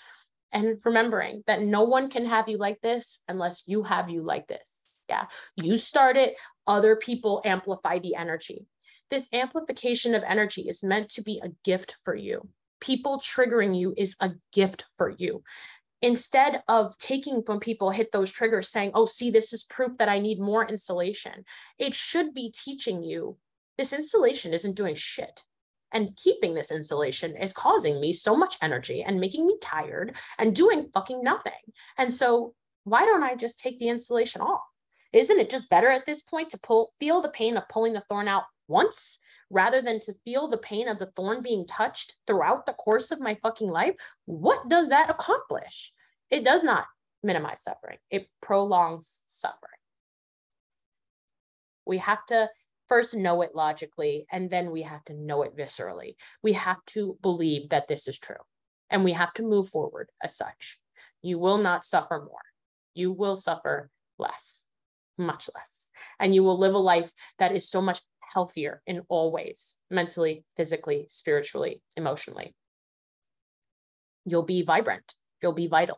And remembering that no one can have you like this unless you have you like this. Yeah. You start it, other people amplify the energy. This amplification of energy is meant to be a gift for you. People triggering you is a gift for you. Instead of taking when people hit those triggers saying, oh, see, this is proof that I need more insulation. It should be teaching you this insulation isn't doing shit. And keeping this insulation is causing me so much energy and making me tired and doing fucking nothing. And so why don't I just take the insulation off? Isn't it just better at this point to feel the pain of pulling the thorn out once rather than to feel the pain of the thorn being touched throughout the course of my fucking life? What does that accomplish? It does not minimize suffering. It prolongs suffering. We have to first know it logically, and then we have to know it viscerally. We have to believe that this is true, and we have to move forward as such. You will not suffer more. You will suffer less, much less. And you will live a life that is so much healthier in all ways, mentally, physically, spiritually, emotionally. You'll be vibrant. You'll be vital.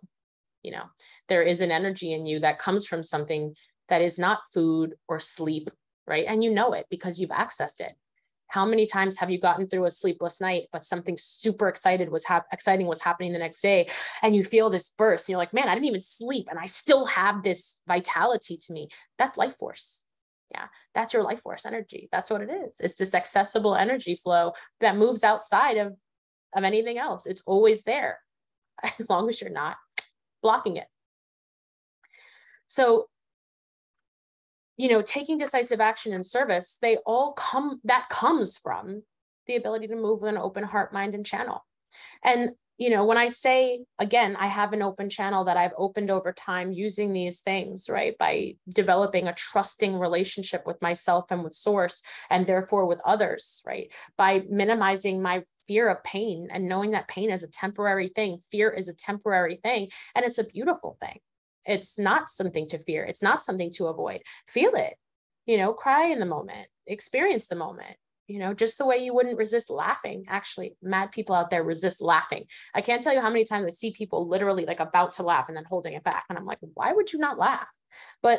You know, there is an energy in you that comes from something that is not food or sleep, right? And you know it because you've accessed it. How many times have you gotten through a sleepless night, but something super exciting was happening the next day, and you feel this burst, and you're like, man, I didn't even sleep, and I still have this vitality to me. That's life force. Yeah, that's your life force energy. That's what it is. It's this accessible energy flow that moves outside of anything else. It's always there, as long as you're not blocking it. So, taking decisive action in service, that comes from the ability to move with an open heart, mind, and channel. And, when I say, again, I have an open channel that I've opened over time using these things, right? By developing a trusting relationship with myself and with source, and therefore with others, right? By minimizing my fear of pain and knowing that pain is a temporary thing. Fear is a temporary thing, and it's a beautiful thing. It's not something to fear. It's not something to avoid. Feel it, cry in the moment, experience the moment. Just the way you wouldn't resist laughing. Actually, mad people out there resist laughing. I can't tell you how many times I see people literally like about to laugh and then holding it back. And I'm like, why would you not laugh? But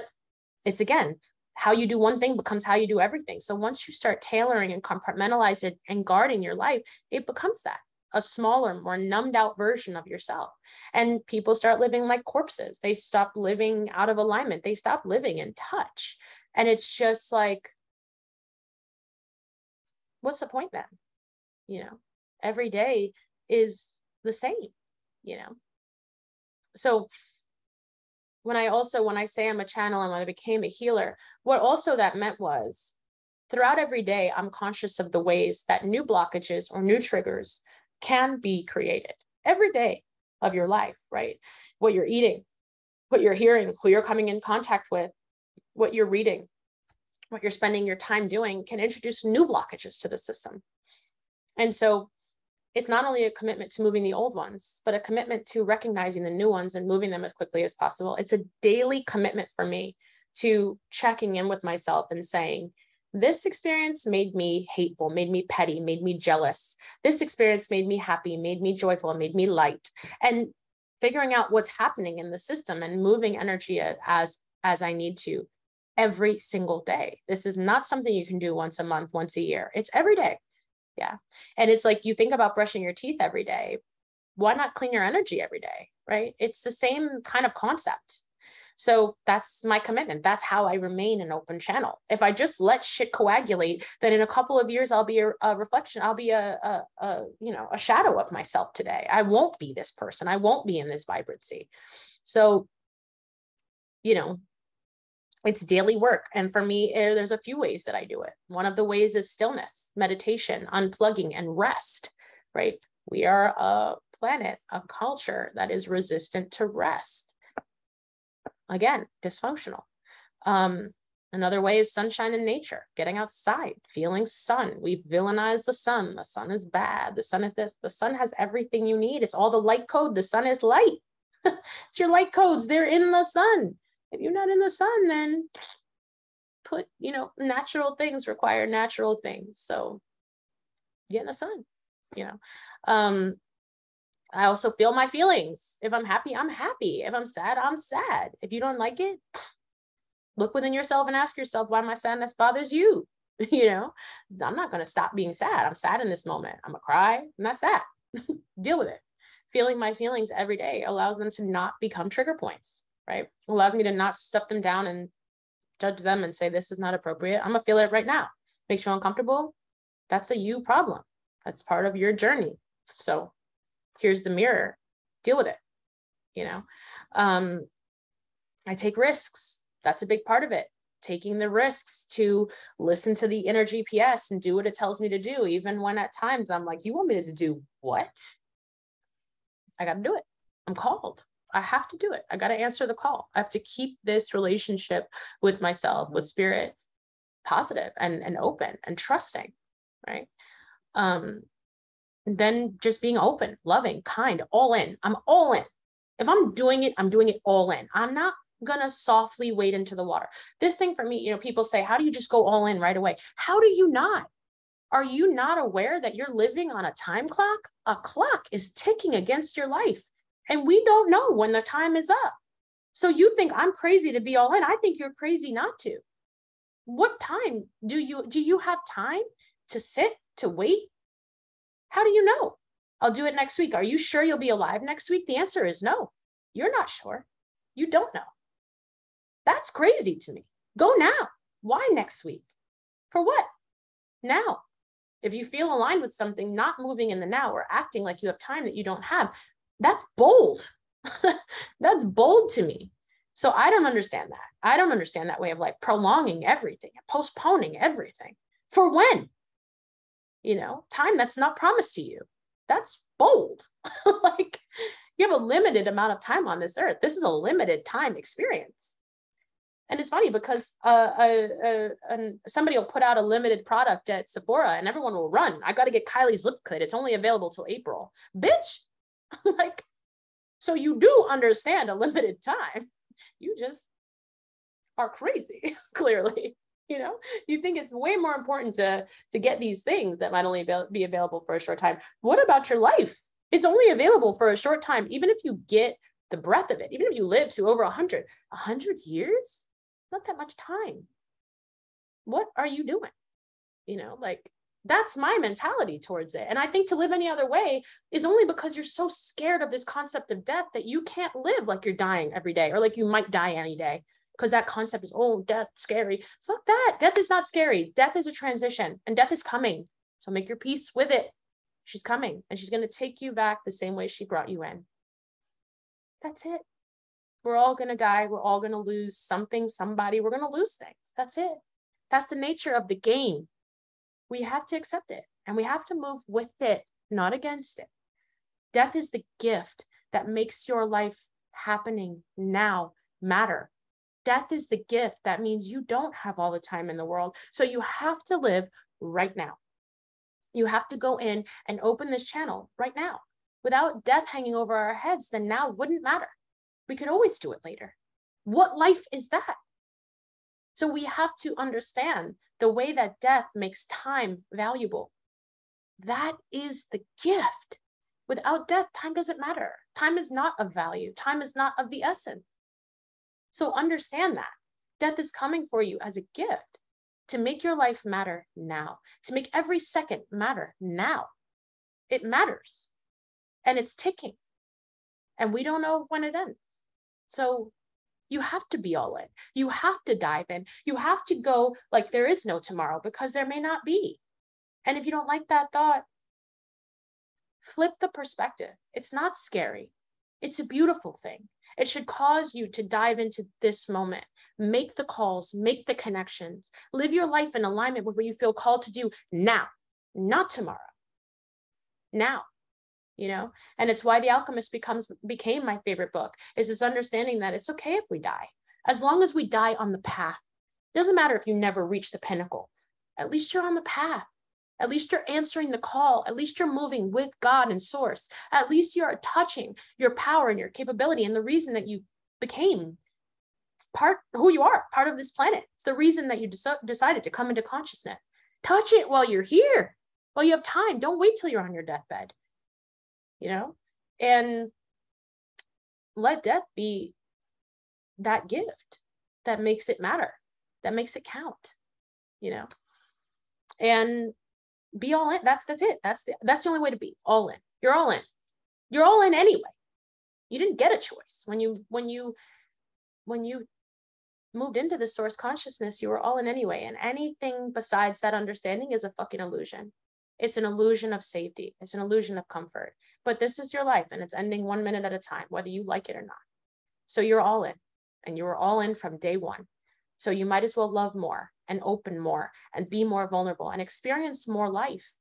it's, again, how you do one thing becomes how you do everything. So once you start tailoring and compartmentalize it and guarding your life, it becomes that, a smaller, more numbed out version of yourself. And people start living like corpses. They stop living out of alignment. They stop living in touch. And it's just like, what's the point then? Every day is the same, So when I say I'm a channel and when I became a healer, what also that meant was throughout every day, I'm conscious of the ways that new blockages or new triggers can be created every day of your life, right? What you're eating, what you're hearing, who you're coming in contact with, what you're reading, what you're spending your time doing can introduce new blockages to the system. And so it's not only a commitment to moving the old ones, but a commitment to recognizing the new ones and moving them as quickly as possible. It's a daily commitment for me to checking in with myself and saying, this experience made me hateful, made me petty, made me jealous. This experience made me happy, made me joyful, made me light. And figuring out what's happening in the system and moving energy as I need to every single day. This is not something you can do once a month, once a year. It's every day. Yeah. And it's like, you think about brushing your teeth every day. Why not clean your energy every day? Right? It's the same kind of concept. So that's my commitment. That's how I remain an open channel. If I just let shit coagulate, then in a couple of years, I'll be a reflection. I'll be a shadow of myself today. I won't be this person. I won't be in this vibrancy. So, it's daily work. And for me, there's a few ways that I do it. One of the ways is stillness, meditation, unplugging, and rest, right? We are a planet, a culture that is resistant to rest. Again, dysfunctional. Another way is sunshine in nature, getting outside, feeling sun. We've villainized the sun. The sun is bad. The sun is this. The sun has everything you need. It's all the light code. The sun is light. It's your light codes. They're in the sun. If you're not in the sun, then natural things require natural things. So get in the sun, I also feel my feelings. If I'm happy, I'm happy. If I'm sad, I'm sad. If you don't like it, look within yourself and ask yourself why my sadness bothers you. I'm not going to stop being sad. I'm sad in this moment. I'm going to cry, and that's that. Deal with it. Feeling my feelings every day allows them to not become trigger points. Right? Allows me to not stuff them down and judge them and say, this is not appropriate. I'm gonna feel it right now. Makes you uncomfortable. That's a you problem. That's part of your journey. So here's the mirror. Deal with it. I take risks. That's a big part of it. Taking the risks to listen to the inner GPS and do what it tells me to do. Even when at times I'm like, you want me to do what? I got to do it. I'm called. I have to do it. I got to answer the call. I have to keep this relationship with myself, with spirit, positive and open and trusting, right? Then just being open, loving, kind, all in. I'm all in. If I'm doing it all in. I'm not gonna softly wade into the water. This thing for me, people say, how do you just go all in right away? How do you not? Are you not aware that you're living on a time clock? A clock is ticking against your life. And we don't know when the time is up. So you think I'm crazy to be all in. I think you're crazy not to. What time do you have time to sit, to wait? How do you know? I'll do it next week. Are you sure you'll be alive next week? The answer is no. You're not sure. You don't know. That's crazy to me. Go now. Why next week? For what? Now. If you feel aligned with something, not moving in the now or acting like you have time that you don't have, that's bold. That's bold to me. So I don't understand that. I don't understand that way of life, prolonging everything and postponing everything. For when? You know, time that's not promised to you. That's bold. Like, you have a limited amount of time on this earth. This is a limited time experience. And it's funny because somebody will put out a limited product at Sephora and everyone will run. I got to get Kylie's lip kit. It's only available till April. Bitch, like, so you do understand a limited time. You just are crazy, clearly. You know, you think it's way more important to get these things that might only be available for a short time. What about your life? It's only available for a short time. Even if you get the breadth of it, even if you live to over 100 years, not that much time. What are you doing? You know, like, that's my mentality towards it. And I think to live any other way is only because you're so scared of this concept of death that you can't live like you're dying every day, or like you might die any day, because that concept is, oh, death, scary. Fuck that. Death is not scary. Death is a transition, and death is coming. So make your peace with it. She's coming, and she's going to take you back the same way she brought you in. That's it. We're all going to die. We're all going to lose something, somebody. We're going to lose things. That's it. That's the nature of the game. We have to accept it, and we have to move with it, not against it. Death is the gift that makes your life happening now matter. Death is the gift that means you don't have all the time in the world. So you have to live right now. You have to go in and open this channel right now. Without death hanging over our heads, then now wouldn't matter. We could always do it later. What life is that? So we have to understand the way that death makes time valuable. That is the gift. Without death, time doesn't matter. Time is not of value. Time is not of the essence. So understand that. Death is coming for you as a gift to make your life matter now, to make every second matter now. It matters, and it's ticking, and we don't know when it ends. So you have to be all in. You have to dive in. You have to go like there is no tomorrow, because there may not be. And if you don't like that thought, flip the perspective. It's not scary. It's a beautiful thing. It should cause you to dive into this moment, make the calls, make the connections, live your life in alignment with what you feel called to do now, not tomorrow. Now. You know, and it's why The Alchemist became my favorite book, is this understanding that it's okay if we die, as long as we die on the path. It doesn't matter if you never reach the pinnacle. At least you're on the path. At least you're answering the call. At least you're moving with God and source. At least you're touching your power and your capability and the reason that you became who you are, part of this planet. It's the reason that you decided to come into consciousness. Touch it while you're here, while you have time. Don't wait till you're on your deathbed. You know, and let death be that gift that makes it matter, that makes it count, you know, and be all in. That's it. That's the only way to be all in. You're all in. You're all in anyway. You didn't get a choice when you moved into the source consciousness. You were all in anyway, and anything besides that understanding is a fucking illusion. It's an illusion of safety. It's an illusion of comfort. But this is your life, and it's ending 1 minute at a time, whether you like it or not. So you're all in, and you were all in from day one. So you might as well love more and open more and be more vulnerable and experience more life,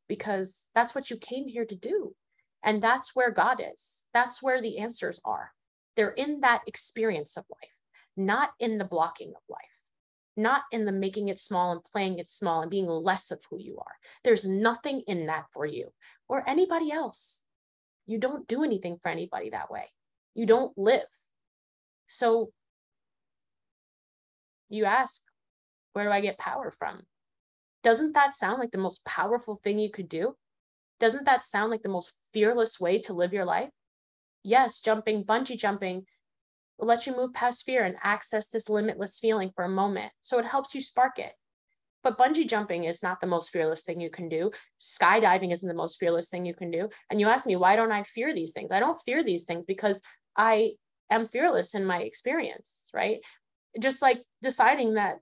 because that's what you came here to do. And that's where God is. That's where the answers are. They're in that experience of life, not in the blocking of life. Not in the making it small and playing it small and being less of who you are. There's nothing in that for you or anybody else. You don't do anything for anybody that way. You don't live. So you ask, where do I get power from? Doesn't that sound like the most powerful thing you could do? Doesn't that sound like the most fearless way to live your life? Yes, bungee jumping, will let you move past fear and access this limitless feeling for a moment. So it helps you spark it. But bungee jumping is not the most fearless thing you can do. Skydiving isn't the most fearless thing you can do. And you ask me, why don't I fear these things? I don't fear these things because I am fearless in my experience, right? Just like deciding that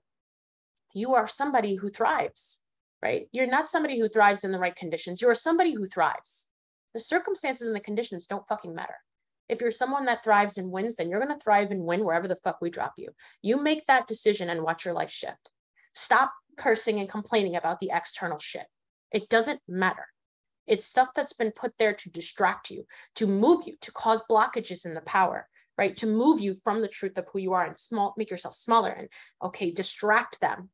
You are somebody who thrives, right? You're not somebody who thrives in the right conditions. You are somebody who thrives. The circumstances and the conditions don't fucking matter. If you're someone that thrives and wins, then you're going to thrive and win wherever the fuck we drop you. You make that decision and watch your life shift. Stop cursing and complaining about the external shit. It doesn't matter. It's stuff that's been put there to distract you, to move you, to cause blockages in the power, right? To move you from the truth of who you are and make yourself smaller and, okay, distract them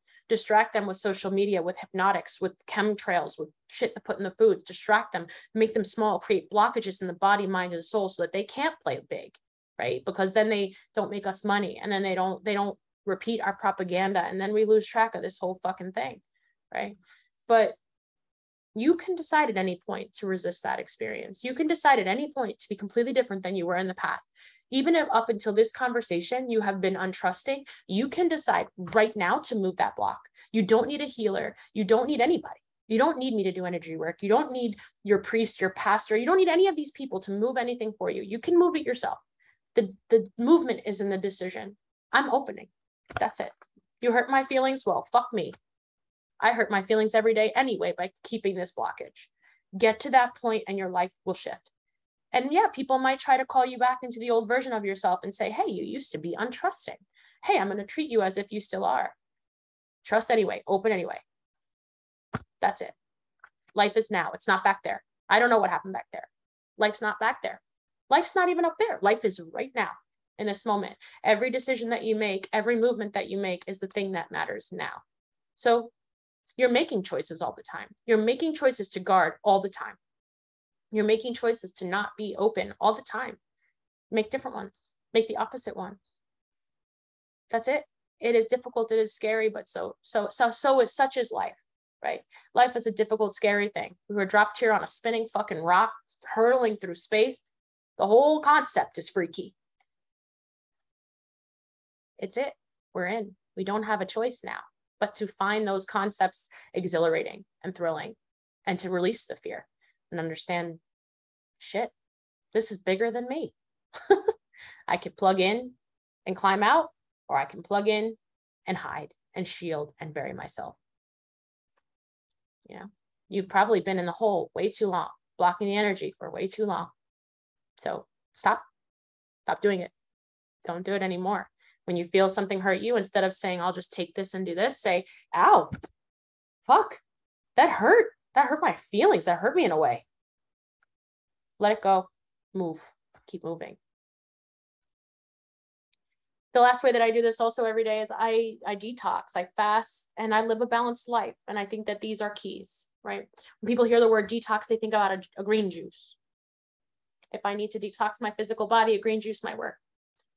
with social media, with hypnotics, with chemtrails, with shit to put in the food, distract them, make them small, create blockages in the body, mind, and soul so that they can't play big, right? Because then they don't make us money, and then they don't repeat our propaganda, and then we lose track of this whole fucking thing, right? But you can decide at any point to resist that experience. You can decide at any point to be completely different than you were in the past. Even if up until this conversation, you have been untrusting, you can decide right now to move that block. You don't need a healer. You don't need anybody. You don't need me to do energy work. You don't need your priest, your pastor. You don't need any of these people to move anything for you. You can move it yourself. The movement is in the decision. I'm opening. That's it. You hurt my feelings? Well, fuck me. I hurt my feelings every day anyway by keeping this blockage. Get to that point and your life will shift. And yeah, people might try to call you back into the old version of yourself and say, hey, you used to be untrusting. Hey, I'm going to treat you as if you still are. Trust anyway, open anyway. That's it. Life is now. It's not back there. I don't know what happened back there. Life's not back there. Life's not even up there. Life is right now in this moment. Every decision that you make, every movement that you make is the thing that matters now. So you're making choices all the time. You're making choices to guard all the time. You're making choices to not be open all the time. Make different ones. Make the opposite ones. That's it. It is difficult. It is scary, but so is such is life, right? Life is a difficult, scary thing. We were dropped here on a spinning fucking rock, hurtling through space. The whole concept is freaky. It's it. We're in. We don't have a choice now, but to find those concepts exhilarating and thrilling, and to release the fear and understand, shit, this is bigger than me. I can plug in and climb out, or I can plug in and hide and shield and bury myself. You know, you've probably been in the hole way too long, blocking the energy for way too long. So stop doing it. Don't do it anymore. When you feel something hurt you, instead of saying, I'll just take this and do this, say, ow, fuck, that hurt. That hurt my feelings. That hurt me in a way. Let it go. Move. Keep moving. The last way that I do this also every day is I detox, I fast, and I live a balanced life. And I think that these are keys, right? When people hear the word detox, they think about a green juice. If I need to detox my physical body, a green juice might work.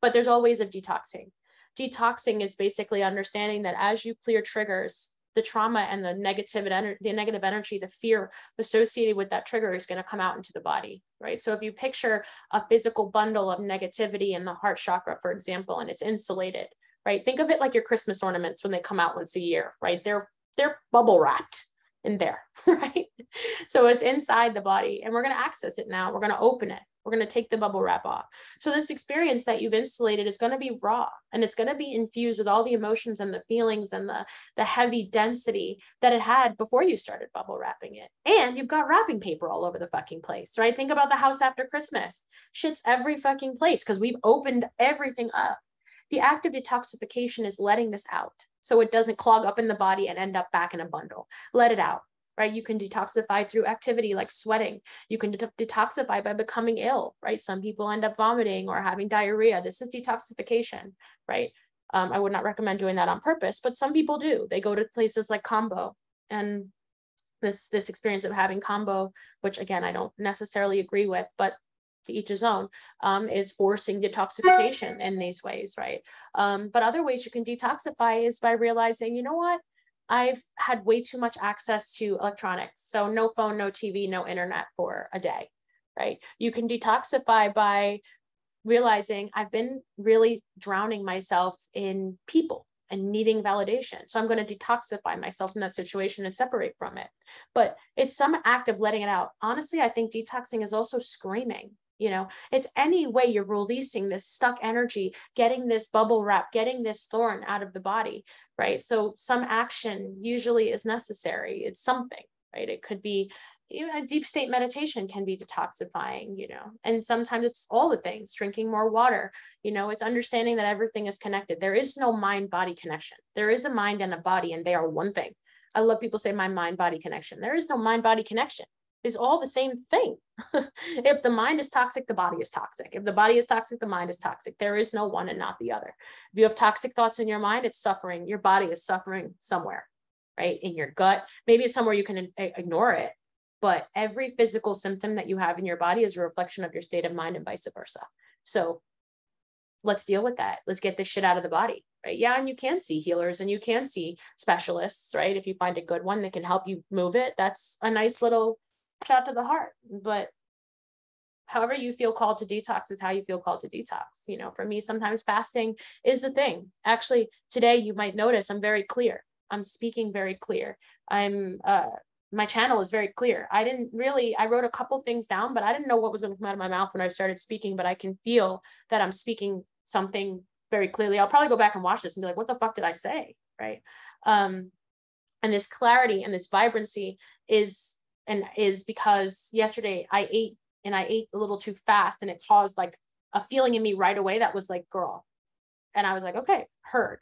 But there's all ways of detoxing. Detoxing is basically understanding that as you clear triggers, the trauma and the negative energy, the fear associated with that trigger is going to come out into the body, right? So if you picture a physical bundle of negativity in the heart chakra, for example, and it's insulated, right? Think of it like your Christmas ornaments when they come out once a year, right? They're bubble wrapped in there, right? So it's inside the body, and we're going to access it now. We're going to open it. We're going to take the bubble wrap off. So this experience that you've insulated is going to be raw, and it's going to be infused with all the emotions and the feelings and the heavy density that it had before you started bubble wrapping it. And you've got wrapping paper all over the fucking place, right? Think about the house after Christmas. Shit's every fucking place because we've opened everything up. The act of detoxification is letting this out so it doesn't clog up in the body and end up back in a bundle. Let it out. Right? You can detoxify through activity like sweating. You can detoxify by becoming ill, right? Some people end up vomiting or having diarrhea. This is detoxification, right? I would not recommend doing that on purpose, but some people do. They go to places like Kambo, and this experience of having Kambo, which again, I don't necessarily agree with, but to each his own, is forcing detoxification in these ways, right? But other ways you can detoxify is by realizing, you know what? I've had way too much access to electronics. So no phone, no TV, no internet for a day, right? You can detoxify by realizing I've been really drowning myself in people and needing validation. So I'm going to detoxify myself from that situation and separate from it. But it's some act of letting it out. Honestly, I think detoxing is also screaming. You know, it's any way you're releasing this stuck energy, getting this bubble wrap, getting this thorn out of the body, right? So some action usually is necessary. It's something, right? It could be, you know, deep state meditation can be detoxifying, you know, and sometimes it's all the things, drinking more water, you know, it's understanding that everything is connected. There is no mind body connection. There is a mind and a body, and they are one thing. I love people say my mind body connection. There is no mind body connection. It's all the same thing. If the mind is toxic, the body is toxic. If the body is toxic, the mind is toxic. There is no one and not the other. If you have toxic thoughts in your mind, it's suffering. Your body is suffering somewhere, right? In your gut. Maybe it's somewhere you can ignore it, but every physical symptom that you have in your body is a reflection of your state of mind and vice versa. So let's deal with that. Let's get this shit out of the body, right? Yeah, and you can see healers and you can see specialists, right? If you find a good one that can help you move it, that's a nice little shot to the heart. But however you feel called to detox is how you feel called to detox. You know, for me, sometimes fasting is the thing. Actually, today you might notice I'm very clear. I'm speaking very clear. My channel is very clear. I wrote a couple things down, but I didn't know what was going to come out of my mouth when I started speaking, but I can feel that I'm speaking something very clearly. I'll probably go back and watch this and be like, what the fuck did I say? Right. And this clarity and this vibrancy is because yesterday I ate a little too fast, and it caused like a feeling in me right away that was like, girl. And I was like, okay, heard.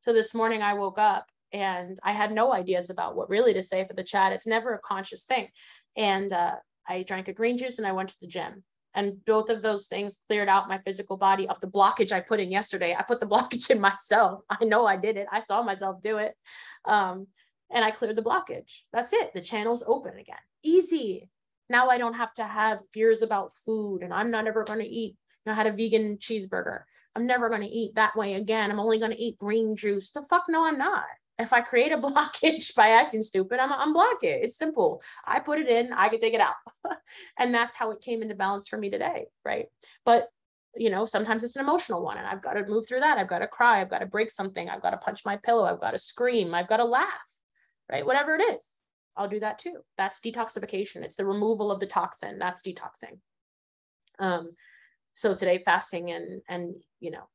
So this morning I woke up and I had no ideas about what really to say for the chat. It's never a conscious thing. And I drank a green juice and I went to the gym. And both of those things cleared out my physical body of the blockage I put in yesterday. I put the blockage in myself. I know I did it. I saw myself do it. And I cleared the blockage. That's it. The channel's open again. Easy. Now I don't have to have fears about food, and I'm not ever going to eat, you know, I had a vegan cheeseburger. I'm never going to eat that way again. I'm only going to eat green juice. The fuck no, I'm not. If I create a blockage by acting stupid, I'm block it. It's simple. I put it in, I can take it out. And that's how it came into balance for me today, right? But you know, sometimes it's an emotional one, and I've got to move through that. I've got to cry. I've got to break something. I've got to punch my pillow. I've got to scream. I've got to laugh, right? Whatever it is, I'll do that too. That's detoxification. It's the removal of the toxin. That's detoxing. So today fasting and you know,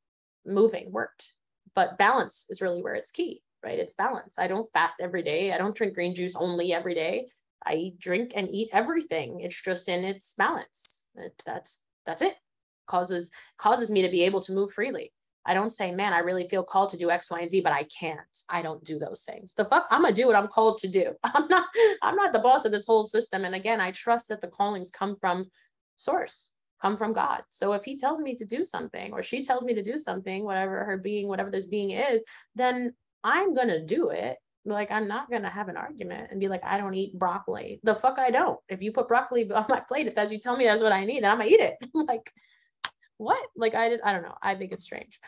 moving worked, but balance is really where it's key, right? It's balance. I don't fast every day. I don't drink green juice only every day. I drink and eat everything. It's just in its balance. That's it. Causes me to be able to move freely. I don't say, man, I really feel called to do X, Y, and Z, but I can't. I don't do those things. The fuck, I'm gonna do what I'm called to do. I'm not the boss of this whole system. And again, I trust that the callings come from source, come from God. So if he tells me to do something, or she tells me to do something, whatever her being, whatever this being is, then I'm gonna do it. Like, I'm not gonna have an argument and be like, I don't eat broccoli. The fuck I don't. If you put broccoli on my plate, if that's you tell me that's what I need, then I'm gonna eat it. Like, what? Like, I don't know. I think it's strange.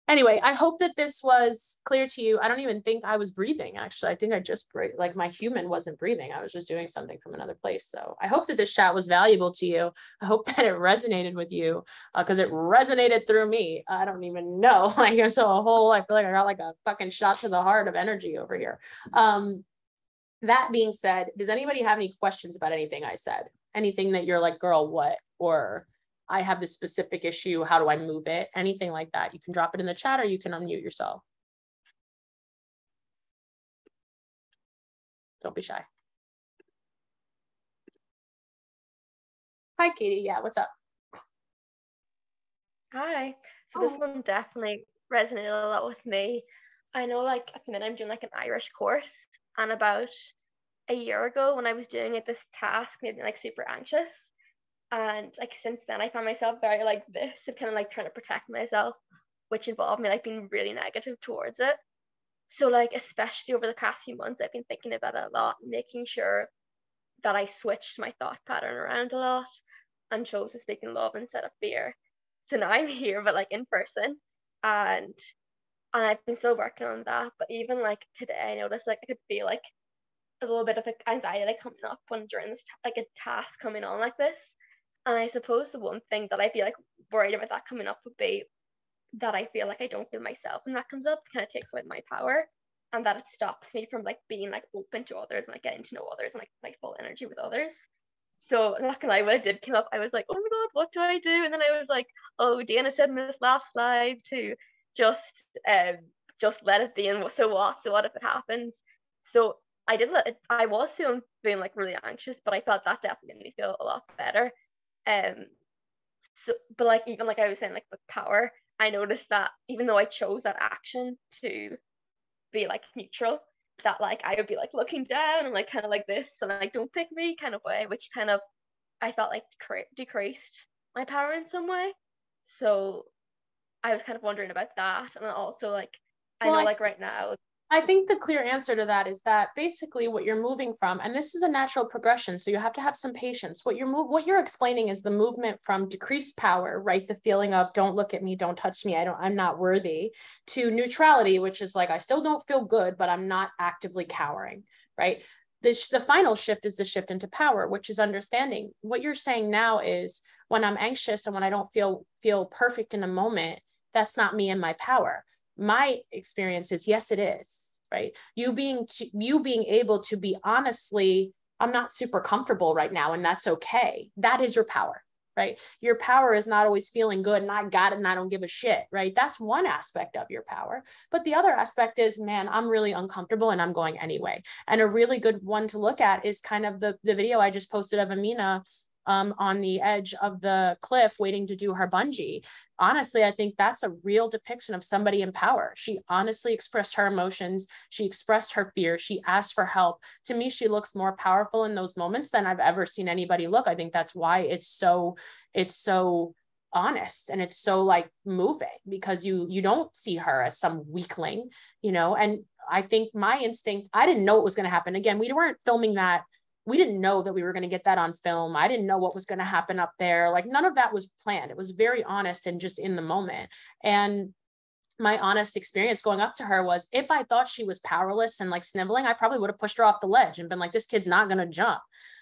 Anyway, I hope that this was clear to you. I don't even think I was breathing, actually. I think I just, like, my human wasn't breathing. I was just doing something from another place. So I hope that this chat was valuable to you. I hope that it resonated with you, because it resonated through me. I don't even know. Like, so I feel like I got like a fucking shot to the heart of energy over here. That being said, does anybody have any questions about anything I said? Anything that you're like, girl, what? Or I have this specific issue, how do I move it? Anything like that. You can drop it in the chat, or you can unmute yourself. Don't be shy. Hi, Katie. Yeah, what's up? Hi. So this one definitely resonated a lot with me. I know, like, at the minute I'm doing like an Irish course, and about a year ago when I was doing it, this task made me like super anxious. And like since then I found myself very like this and kind of like trying to protect myself, which involved me like being really negative towards it. So like especially over the past few months I've been thinking about it a lot, making sure that I switched my thought pattern around a lot and chose to speak in love instead of fear. So now I'm here, but like in person, and I've been still working on that. But even like today, I noticed like I could feel like a little bit of like anxiety like coming up when during this like a task coming on like this. And I suppose the one thing that I'd be like worried about that coming up would be that I feel like I don't feel myself when that comes up. It kind of takes away my power, and that it stops me from like being like open to others and like getting to know others and like my full energy with others. So I'm not gonna lie, when it did come up, I was like, oh my God, what do I do? And then I was like, oh, Dana said in this last slide to just let it be, and so what if it happens? So I did let it, I was still feeling like really anxious, but I felt that definitely made me feel a lot better. So but like even like I was saying, like with power, I noticed that even though I chose that action to be like neutral, that like I would be like looking down and like kind of like this and like don't pick me kind of way, which kind of I felt like decreased my power in some way. So I was kind of wondering about that. And also like I know like right now, I think the clear answer to that is that basically what you're moving from, and this is a natural progression, so you have to have some patience. What you're explaining is the movement from decreased power, right? The feeling of don't look at me, don't touch me, I'm not worthy, to neutrality, which is like I still don't feel good, but I'm not actively cowering, right? The final shift is the shift into power, which is understanding. What you're saying now is when I'm anxious and when I don't feel perfect in a moment, that's not me and my power. My experience is, yes, it is, right? You being able to be honestly, I'm not super comfortable right now, and that's okay. That is your power, right? Your power is not always feeling good and I got it and I don't give a shit, right? That's one aspect of your power. But the other aspect is, man, I'm really uncomfortable and I'm going anyway. And a really good one to look at is kind of the video I just posted of Amina on the edge of the cliff waiting to do her bungee. Honestly, I think that's a real depiction of somebody in power. She honestly expressed her emotions. She expressed her fear. She asked for help. To me, she looks more powerful in those moments than I've ever seen anybody look. I think that's why it's so honest and it's so like moving, because you don't see her as some weakling, and I think my instinct, I didn't know what was going to happen. Again, we weren't filming that. We didn't know that we were going to get that on film. I didn't know what was going to happen up there. Like none of that was planned. It was very honest and just in the moment. And my honest experience going up to her was, if I thought she was powerless and like sniveling, I probably would have pushed her off the ledge and been like, this kid's not going to jump.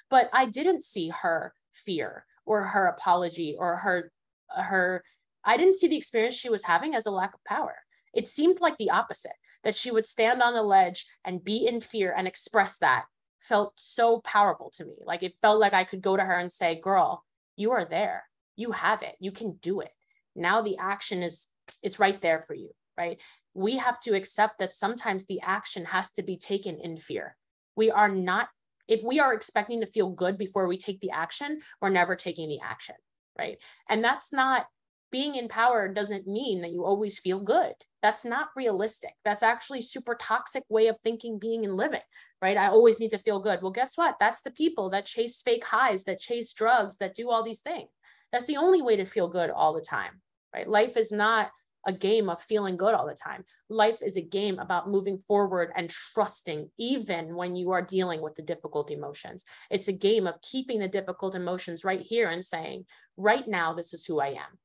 But I didn't see her fear or her apology or I didn't see the experience she was having as a lack of power. It seemed like the opposite, that she would stand on the ledge and be in fear and express that. Felt so powerful to me. Like it felt like I could go to her and say, girl, you are there. You have it. You can do it. Now the action it's right there for you, right? We have to accept that sometimes the action has to be taken in fear. If we are expecting to feel good before we take the action, we're never taking the action, right? And that's not, being in power doesn't mean that you always feel good. That's not realistic. That's actually super toxic way of thinking, being, and living, right? I always need to feel good. Well, guess what? That's the people that chase fake highs, that chase drugs, that do all these things. That's the only way to feel good all the time, right? Life is not a game of feeling good all the time. Life is a game about moving forward and trusting, even when you are dealing with the difficult emotions. It's a game of keeping the difficult emotions right here and saying, right now, this is who I am.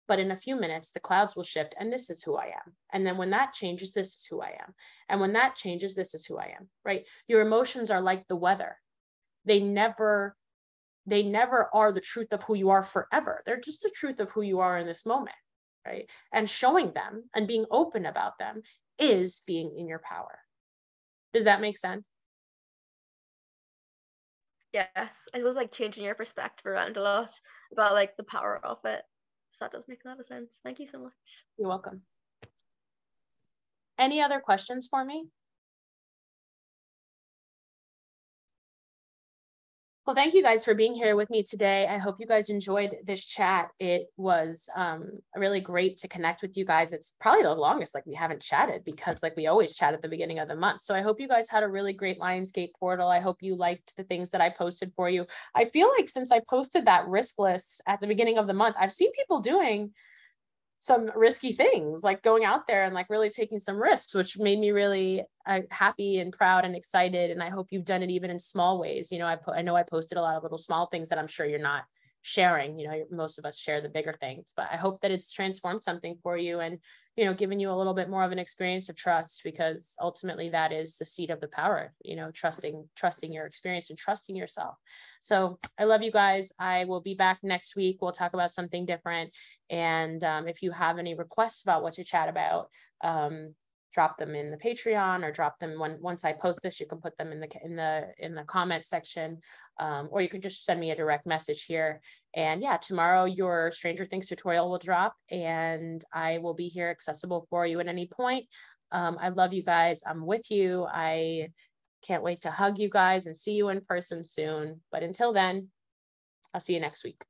But in a few minutes, the clouds will shift and this is who I am. And then when that changes, this is who I am. And when that changes, this is who I am, right? Your emotions are like the weather. They never are the truth of who you are forever. They're just the truth of who you are in this moment, right? And showing them and being open about them is being in your power. Does that make sense? Yes, I was like changing your perspective around a lot about like the power of it. So that does make a lot of sense. Thank you so much. You're welcome. Any other questions for me? Well, thank you guys for being here with me today. I hope you guys enjoyed this chat. It was really great to connect with you guys. It's probably the longest like we haven't chatted, because like we always chat at the beginning of the month. So I hope you guys had a really great Lionsgate portal. I hope you liked the things that I posted for you. I feel like since I posted that risk list at the beginning of the month, I've seen people doing some risky things, like going out there and like really taking some risks, which made me really happy and proud and excited. And I hope you've done it even in small ways. I know I posted a lot of little small things that I'm sure you're not sharing. Most of us share the bigger things, but I hope that it's transformed something for you and, given you a little bit more of an experience of trust, because ultimately that is the seed of the power, trusting your experience and trusting yourself. So I love you guys. I will be back next week. We'll talk about something different. And if you have any requests about what to chat about, drop them in the Patreon, or drop them once I post this. You can put them in the comment section, or you can just send me a direct message here. And yeah, tomorrow your Stranger Things tutorial will drop, and I will be here accessible for you at any point. I love you guys. I'm with you. I can't wait to hug you guys and see you in person soon. But until then, I'll see you next week.